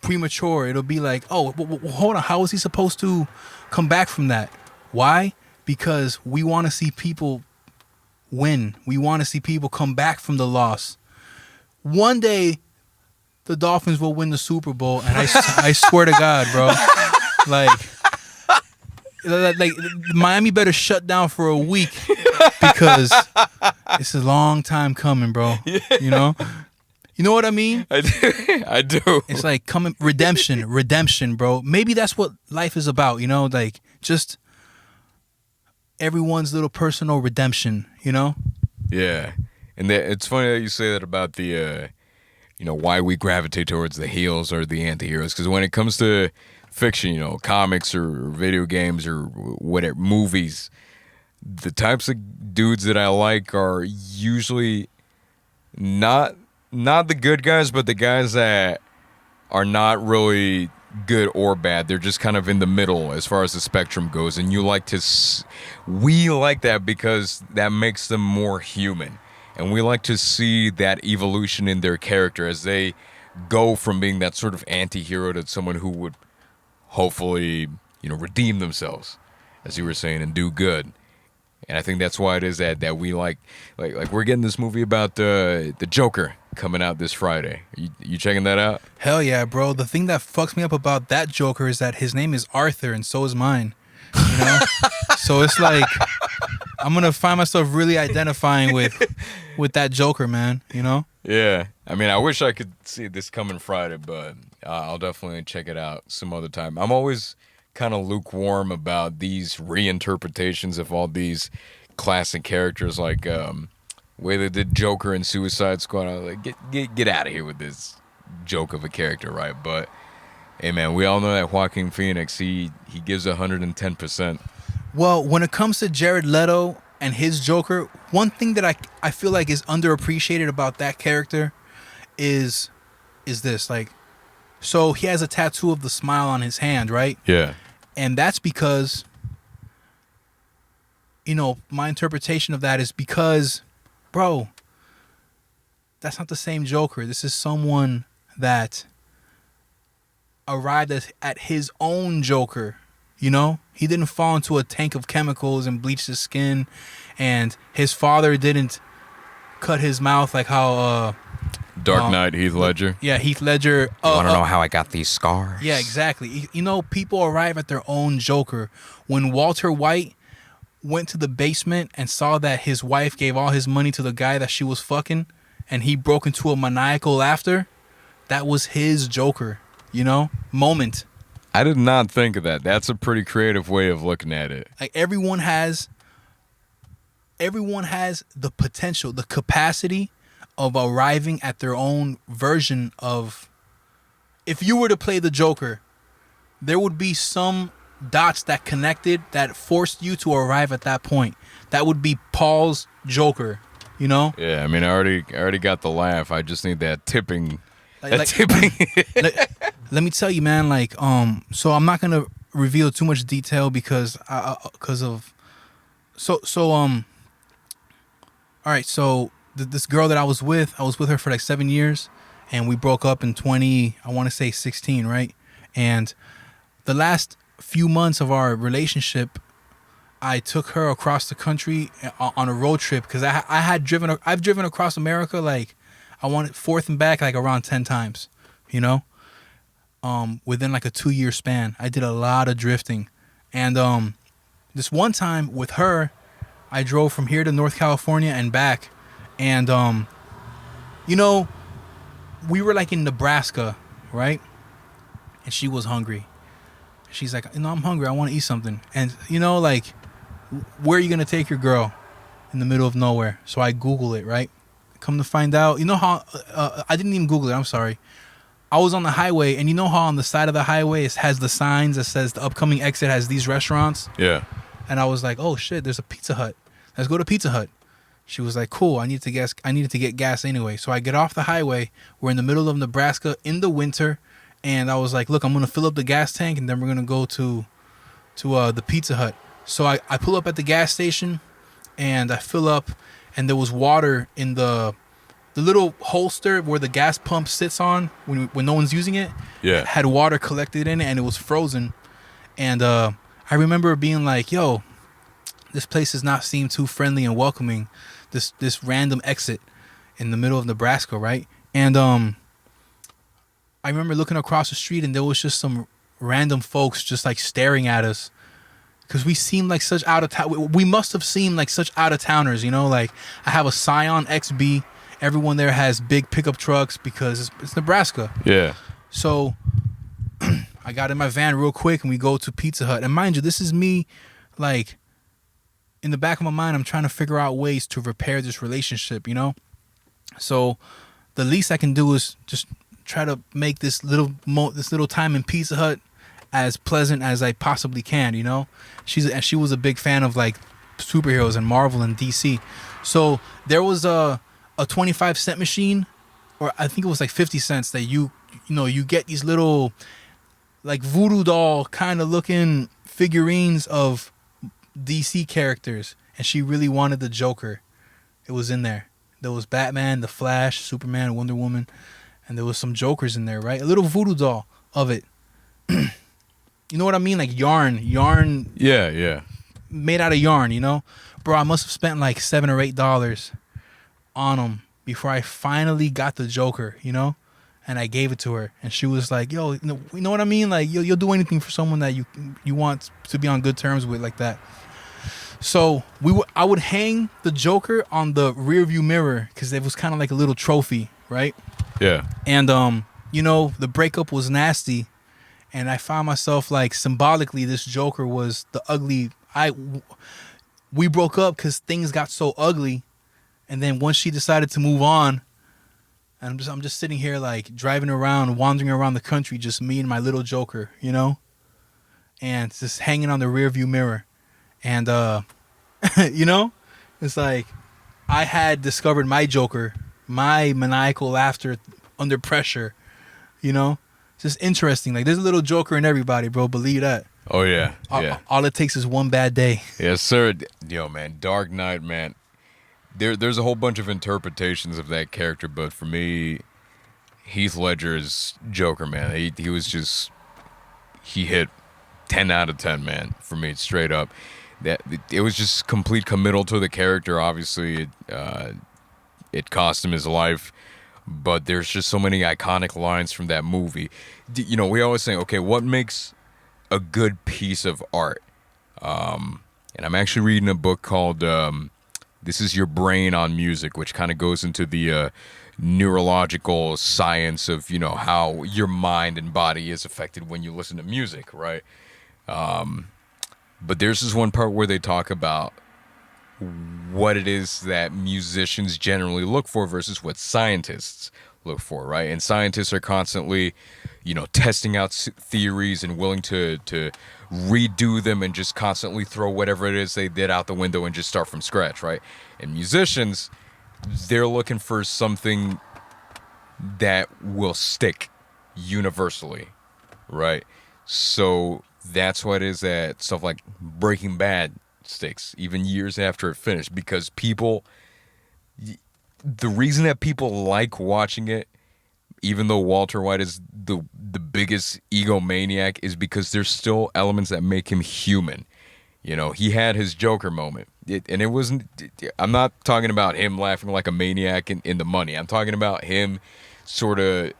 S7: premature. It'll be like, oh, hold on, how is he supposed to come back from that? Why? Because we want to see people win. We want to see people come back from the loss. One day the Dolphins will win the Super Bowl, and I swear to God, bro, like Miami better shut down for a week, because it's a long time coming, bro. You know what I mean?
S8: I do.
S7: It's like redemption, bro. Maybe that's what life is about, you know? Like, just everyone's little personal redemption, you know?
S8: Yeah, and it's funny that you say that about the, why we gravitate towards the heroes or the anti-heroes. Because when it comes to fiction, comics or video games or whatever, movies, the types of dudes that I like are usually not the good guys, but the guys that are not really good or bad. They're just kind of in the middle as far as the spectrum goes, and we like that because that makes them more human, and we like to see that evolution in their character as they go from being that sort of anti-hero to someone who would hopefully redeem themselves, as you were saying, and do good. And I think that's why it is that we like we're getting this movie about the Joker coming out this Friday. You checking that out?
S7: Hell yeah, bro. The thing that fucks me up about that Joker is that his name is Arthur, and so is mine. You know? So it's like I'm gonna find myself really identifying with that Joker, man. You know?
S8: Yeah. I mean, I wish I could see this coming Friday, but I'll definitely check it out some other time. I'm always kind of lukewarm about these reinterpretations of all these classic characters, like way they did Joker and Suicide Squad. I was like, get out of here with this joke of a character, right? But hey, man, we all know that Joaquin Phoenix, he gives 110%.
S7: Well, when it comes to Jared Leto and his Joker, one thing that I feel like is underappreciated about that character is this, like, so he has a tattoo of the smile on his hand, right?
S8: Yeah.
S7: And that's because, my interpretation of that is because, bro, that's not the same Joker. This is someone that arrived at his own Joker, He didn't fall into a tank of chemicals and bleach his skin, and his father didn't cut his mouth like how
S8: Dark Knight, Heath Ledger.
S7: Yeah, Heath Ledger.
S1: Want to know how I got these scars?
S7: Yeah, exactly. People arrive at their own Joker. When Walter White went to the basement and saw that his wife gave all his money to the guy that she was fucking, and he broke into a maniacal laughter, that was his Joker, moment.
S8: I did not think of that. That's a pretty creative way of looking at it.
S7: Like everyone has the potential, the capacity of arriving at their own version of. If you were to play the Joker, there would be some dots that connected that forced you to arrive at that point. That would be Paul's Joker,
S8: Yeah, I mean, I already got the laugh. I just need that tipping.
S7: Tipping. Let me tell you, man. So I'm not gonna reveal too much detail because of. All right. So this girl that I was with her for like 7 years, and we broke up in 2016, right? And the last few months of our relationship, I took her across the country on a road trip because I've driven across America, like I wanted forth and back like around 10 times, within like a 2-year span. I did a lot of drifting, and this one time with her, I drove from here to North California and back, and we were like in Nebraska, right? And she was hungry. She's like, I'm hungry. I want to eat something. And like, where are you gonna take your girl in the middle of nowhere? So I Google it, right? Come to find out, how I didn't even Google it. I'm sorry. I was on the highway, and how on the side of the highway it has the signs that says the upcoming exit has these restaurants.
S8: Yeah.
S7: And I was like, oh shit, there's a Pizza Hut. Let's go to Pizza Hut. She was like, cool. I needed to get gas anyway. So I get off the highway. We're in the middle of Nebraska in the winter, and I was like, look, I'm gonna fill up the gas tank, and then we're gonna go to the Pizza Hut. So I pull up at the gas station, and I fill up, and there was water in the little holster where the gas pump sits on when no one's using it.
S8: Yeah.
S7: It had water collected in it, and it was frozen. And I remember being like, yo, this place does not seem too friendly and welcoming. This random exit in the middle of Nebraska, right? And I remember looking across the street, and there was just some random folks just like staring at us, because we seemed like such out of town. We must have seemed like such out of towners, Like I have a Scion XB. Everyone there has big pickup trucks because it's Nebraska.
S8: Yeah.
S7: So I got in my van real quick, and we go to Pizza Hut. And mind you, this is me, like, in the back of my mind, I'm trying to figure out ways to repair this relationship, you know? So the least I can do is just try to make this little time in Pizza Hut as pleasant as I possibly can, you know? She was a big fan of like superheroes and Marvel and DC. So there was a 25-cent machine, or I think it was like 50 cents, that you get these little like voodoo doll kind of looking figurines of DC characters, and she really wanted the Joker. It was in there. There was Batman, the Flash, Superman, Wonder Woman, and there was some Jokers in there, right? A little voodoo doll of it. You know what I mean? Like yarn.
S8: Yeah.
S7: Made out of yarn, you know? Bro, I must have spent like $7 or $8 on them before I finally got the Joker, you know? And I gave it to her, and she was like, yo, you know what I mean? Like, you'll do anything for someone that you want to be on good terms with, like that. So I would hang the Joker on the rear view mirror because it was kind of like a little trophy, right?
S8: Yeah.
S7: And the breakup was nasty, and I found myself like symbolically, this Joker was the ugly. We broke up because things got so ugly, and then once she decided to move on, and I'm just sitting here like driving around, wandering around the country, just me and my little Joker, you know, and just hanging on the rear view mirror, and you know, it's like I had discovered my Joker, my maniacal laughter under pressure, you know. It's just interesting. Like, there's a little Joker in everybody, bro. Believe that.
S8: Oh yeah. Yeah.
S7: All it takes is one bad day.
S8: Yes, sir. Yo, man, Dark Knight, man. There's a whole bunch of interpretations of that character, but for me, Heath Ledger's Joker, man, he was just, he hit 10 out of 10, man, for me, straight up. That it was just complete committal to the character. Obviously, it cost him his life, but there's just so many iconic lines from that movie. You know, we always say, okay, what makes a good piece of art? And I'm actually reading a book called This Is Your Brain on Music, which kind of goes into the neurological science of, you know, how your mind and body is affected when you listen to music, right? But there's this one part where they talk about what it is that musicians generally look for versus what scientists look for, right? And scientists are constantly, you know, testing out theories and willing to redo them and just constantly throw whatever it is they did out the window and just start from scratch, right? And musicians, they're looking for something that will stick universally, right? So that's why it is that stuff like Breaking Bad sticks even years after it finished, because people, the reason that people like watching it, even though Walter White is the biggest egomaniac, is because there's still elements that make him human. You know, he had his Joker moment, and it wasn't. I'm not talking about him laughing like a maniac in The Money. I'm talking about him sort of.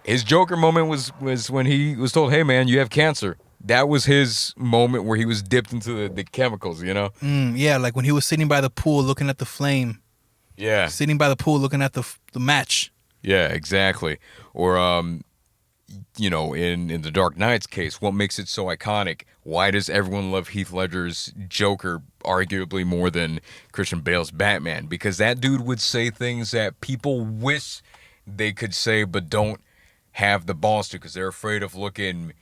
S8: His Joker moment was when he was told, "Hey, man, you have cancer." That was his moment where he was dipped into the chemicals, you know?
S7: Yeah, like when he was sitting by the pool looking at the flame.
S8: Yeah.
S7: Sitting by the pool looking at the match.
S8: Yeah, exactly. Or, you know, in the Dark Knight's case, what makes it so iconic? Why does everyone love Heath Ledger's Joker arguably more than Christian Bale's Batman? Because that dude would say things that people wish they could say but don't have the balls to because they're afraid of looking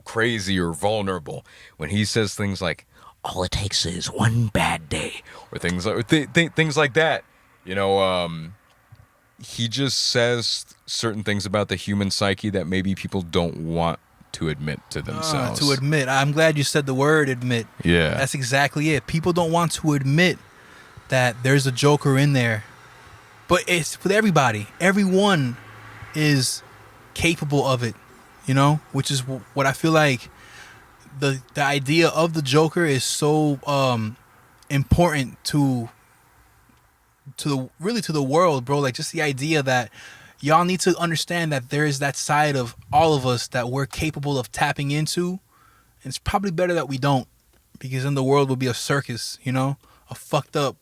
S8: crazy or vulnerable. When he says things like,
S1: all it takes is one bad day,
S8: or things like things like that, you know, he just says certain things about the human psyche that maybe people don't want to admit to themselves.
S7: I'm glad you said the word admit.
S8: Yeah,
S7: that's exactly it. People don't want to admit that there's a Joker in there, but it's with everybody. Everyone is capable of it. You know, which is what I feel like the idea of the Joker is so important to the world, bro. Like, just the idea that y'all need to understand that there is that side of all of us that we're capable of tapping into. And it's probably better that we don't, because then the world will be a circus, you know, a fucked up,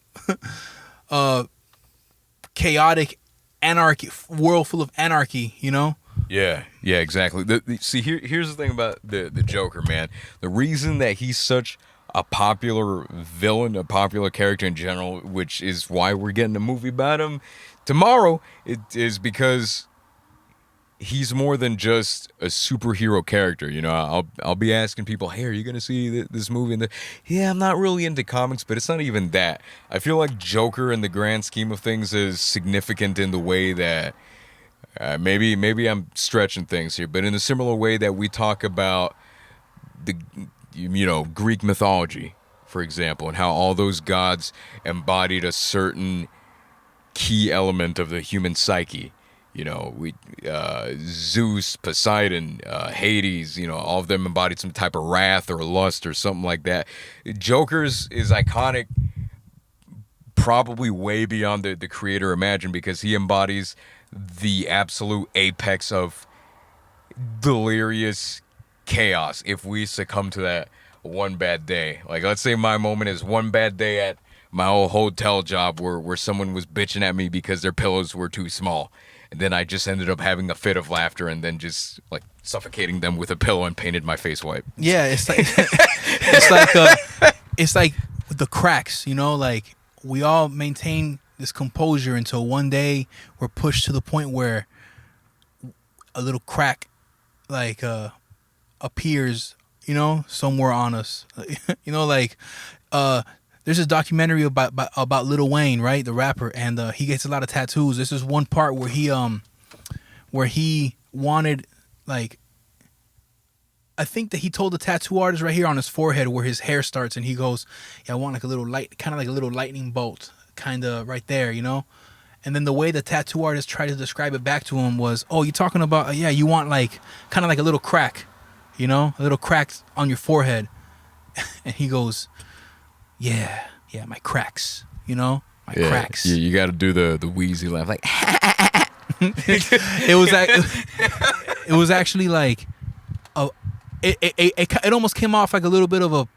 S7: chaotic anarchy, world full of anarchy, you know.
S8: Yeah, exactly. See, here's the thing about the Joker, man. The reason that he's such a popular villain, a popular character in general, which is why we're getting a movie about him tomorrow. It is because he's more than just a superhero character. You know, I'll be asking people, "Hey, are you gonna see this movie?" And yeah, I'm not really into comics, but it's not even that. I feel like Joker, in the grand scheme of things, is significant in the way that maybe I'm stretching things here, but in a similar way that we talk about the Greek mythology, for example, and how all those gods embodied a certain key element of the human psyche. You know, Zeus, Poseidon, Hades, all of them embodied some type of wrath or lust or something like that. Joker's is iconic, probably way beyond the creator imagined, because he embodies the absolute apex of delirious chaos if we succumb to that one bad day. Like, let's say my moment is one bad day at my old hotel job where someone was bitching at me because their pillows were too small. And then I just ended up having a fit of laughter and then just like suffocating them with a pillow and painted my face white.
S7: Yeah, it's like it's like the cracks, like we all maintain this composure until one day we're pushed to the point where a little crack like appears, somewhere on us. There's this documentary about Lil Wayne, right, the rapper, and he gets a lot of tattoos. This is one part where he wanted, like, I think that he told the tattoo artist right here on his forehead where his hair starts, and he goes, "Yeah, I want like a little light, kind of like a little lightning bolt, kind of right there, And then the way the tattoo artist tried to describe it back to him was, "Oh, you're talking about, yeah, you want like kind of like a little crack, a little crack on your forehead," and he goes, Yeah, my cracks, my cracks.
S8: Yeah, you got to do the wheezy laugh, like.
S7: It was actually like, it almost came off like a little bit of a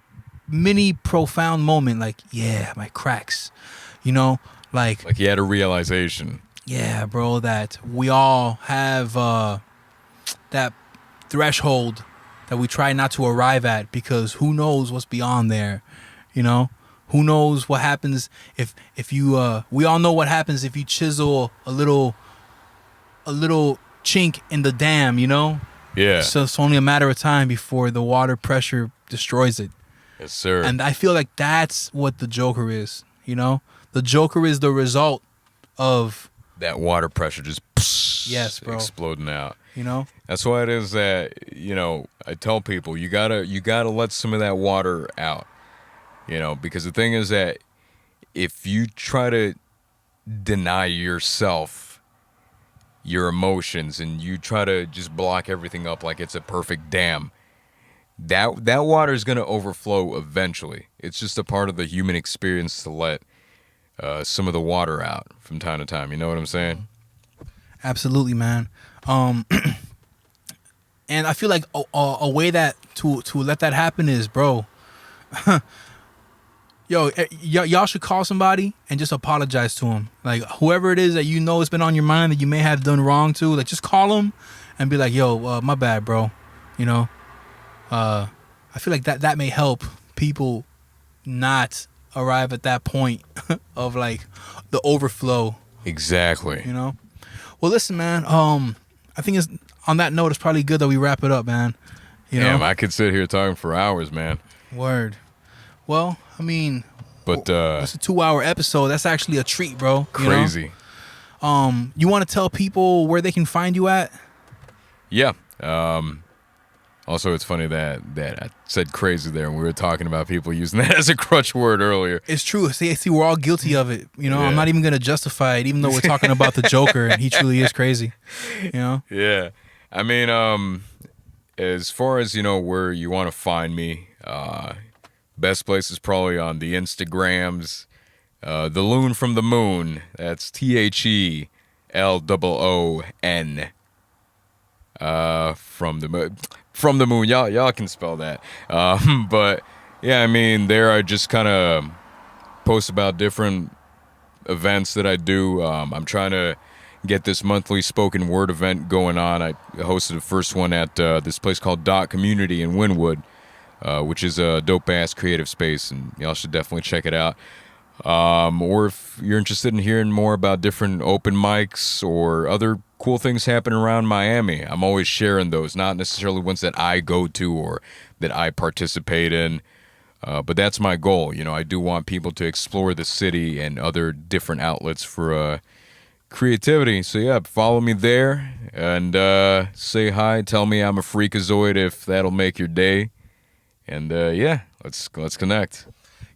S7: mini profound moment, like, yeah, my cracks, like
S8: he had a realization.
S7: Yeah, bro, that we all have that threshold that we try not to arrive at, because who knows what's beyond there. Who knows what happens if you we all know what happens if you chisel a little chink in the dam,
S8: Yeah.
S7: So it's only a matter of time before the water pressure destroys it.
S8: Yes, sir.
S7: And I feel like that's what the Joker is, The Joker is the result of
S8: that water pressure just
S7: yes, bro,
S8: exploding out.
S7: That's
S8: why it is that, I tell people you gotta let some of that water out. Because the thing is that if you try to deny yourself your emotions and you try to just block everything up like it's a perfect dam, that water is going to overflow eventually. It's just a part of the human experience to let some of the water out from time to time. You know what I'm saying?
S7: Absolutely, man. And I feel like a way that to let that happen is, bro, y'all should call somebody and just apologize to him. Like, whoever it is that has been on your mind that you may have done wrong to, like, just call them and be like, "Yo, my bad, bro." I feel like that may help people not arrive at that point of like the overflow.
S8: Exactly.
S7: Well, listen, man. I think on that note, it's probably good that we wrap it up, man.
S8: Damn, I could sit here talking for hours, man.
S7: Word. Well, I mean,
S8: but
S7: it's a 2-hour episode. That's actually a treat, bro.
S8: Crazy.
S7: You want to tell people where they can find you at?
S8: Yeah. Also, it's funny that I said crazy there, and we were talking about people using that as a crutch word earlier.
S7: It's true. See, we're all guilty of it.
S8: Yeah.
S7: I'm not even gonna justify it, even though we're talking about the Joker, and he truly is crazy.
S8: Yeah. I mean, as far as where you want to find me, best place is probably on the Instagrams. The Loon from the Moon. That's TheLoon. From the moon. Y'all can spell that. But yeah, I mean, there I just kind of post about different events that I do. I'm trying to get this monthly spoken word event going on. I hosted the first one at this place called Dot Community in Wynwood. which is a dope-ass creative space, and y'all should definitely check it out. Or if you're interested in hearing more about different open mics or other cool things happening around Miami, I'm always sharing those, not necessarily ones that I go to or that I participate in, but that's my goal. You know, I do want people to explore the city and other different outlets for creativity. So yeah, follow me there and say hi. Tell me I'm a freakazoid if that'll make your day. And yeah, let's connect.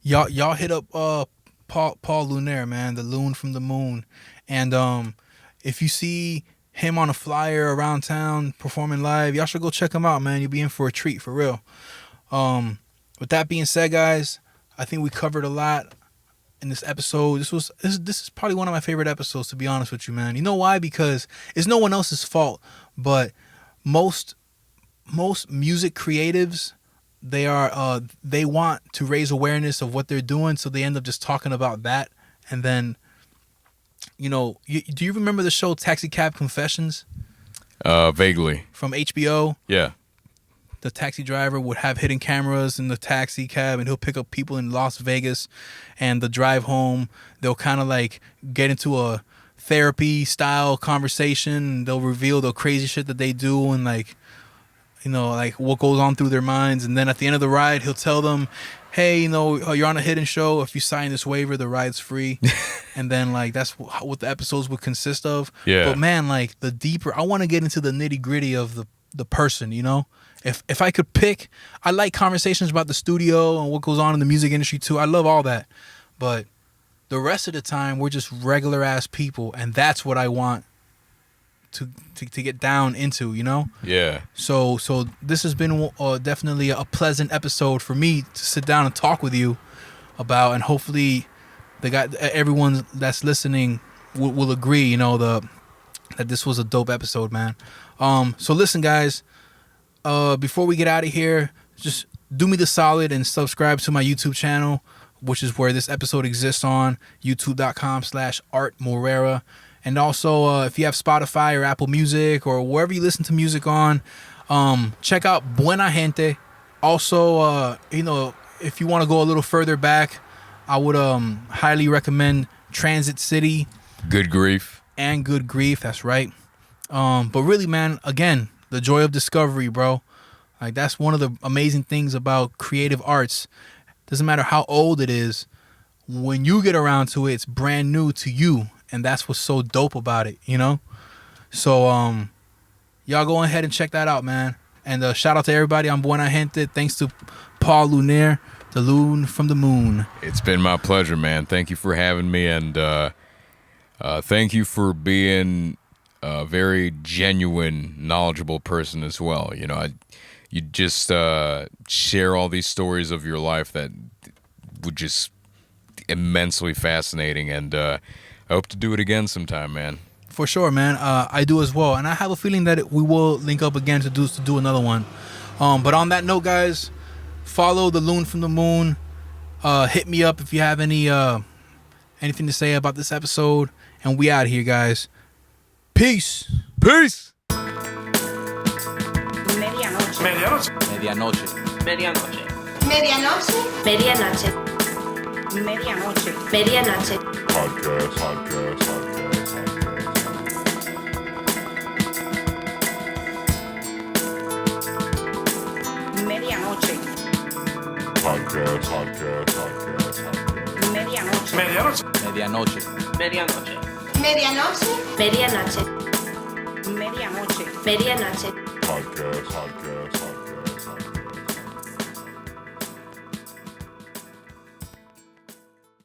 S7: Y'all hit up Paul Lunaire, man, the loon from the moon. And if you see him on a flyer around town performing live, y'all should go check him out, man. You'll be in for a treat, for real. With that being said, guys, I think we covered a lot in this episode. This is probably one of my favorite episodes, to be honest with you, man. You know why? Because it's no one else's fault, but most music creatives, they want to raise awareness of what they're doing, so they end up just talking about that. And then, you know, do you remember the show Taxi Cab Confessions?
S8: Vaguely.
S7: From HBO?
S8: Yeah.
S7: The taxi driver would have hidden cameras in the taxi cab, and he'll pick up people in Las Vegas, and the drive home, they'll kind of like get into a therapy style conversation, and they'll reveal the crazy shit that they do, and like, you know, like what goes on through their minds. And then at the end of the ride, he'll tell them, hey, you know, you're on a hidden show. If you sign this waiver, the ride's free. And then like that's what the episodes would consist of.
S8: Yeah.
S7: But man, like the deeper, I want to get into the nitty gritty of the person, you know. If I could pick, I like conversations about the studio and what goes on in the music industry too. I love all that. But the rest of the time, we're just regular ass people, and that's what I want to get down into, you know?
S8: Yeah.
S7: So this has been definitely a pleasant episode for me to sit down and talk with you about, and hopefully everyone that's listening will agree, you know, that this was a dope episode, man. So listen, guys, before we get out of here, just do me the solid and subscribe to my YouTube channel, which is where this episode exists on, youtube.com/Art Morera. And also, if you have Spotify or Apple Music or wherever you listen to music on, check out Buena Gente. Also, you know, if you want to go a little further back, I would highly recommend Transit City.
S8: Good Grief.
S7: And Good Grief, that's right. But really, man, again, the joy of discovery, bro. Like, that's one of the amazing things about creative arts. Doesn't matter how old it is, when you get around to it, it's brand new to you. And that's what's so dope about it, you know? So, y'all go ahead and check that out, man. And shout out to everybody on Buena Gente. Thanks to Paul Lunaire, the loon from the moon.
S8: It's been my pleasure, man. Thank you for having me, and thank you for being a very genuine, knowledgeable person as well. You know, you just share all these stories of your life that were just immensely fascinating, and I hope to do it again sometime, man.
S7: For sure, man. I do as well, and I have a feeling that we will link up again to do another one. But on that note, guys, follow the Loon from the Moon. Hit me up if you have anything to say about this episode, and we out here, guys. Peace.
S8: Peace.
S4: Medianoche.
S1: Medianoche.
S4: Medianoche.
S5: Medianoche.
S4: Medianoche.
S5: Medianoche.
S6: Podcast.
S4: Medianoche.
S6: Podcast.
S4: Medianoche.
S1: Medianoche.
S5: Medianoche.
S4: Medianoche.
S5: Medianoche.
S6: Podcast.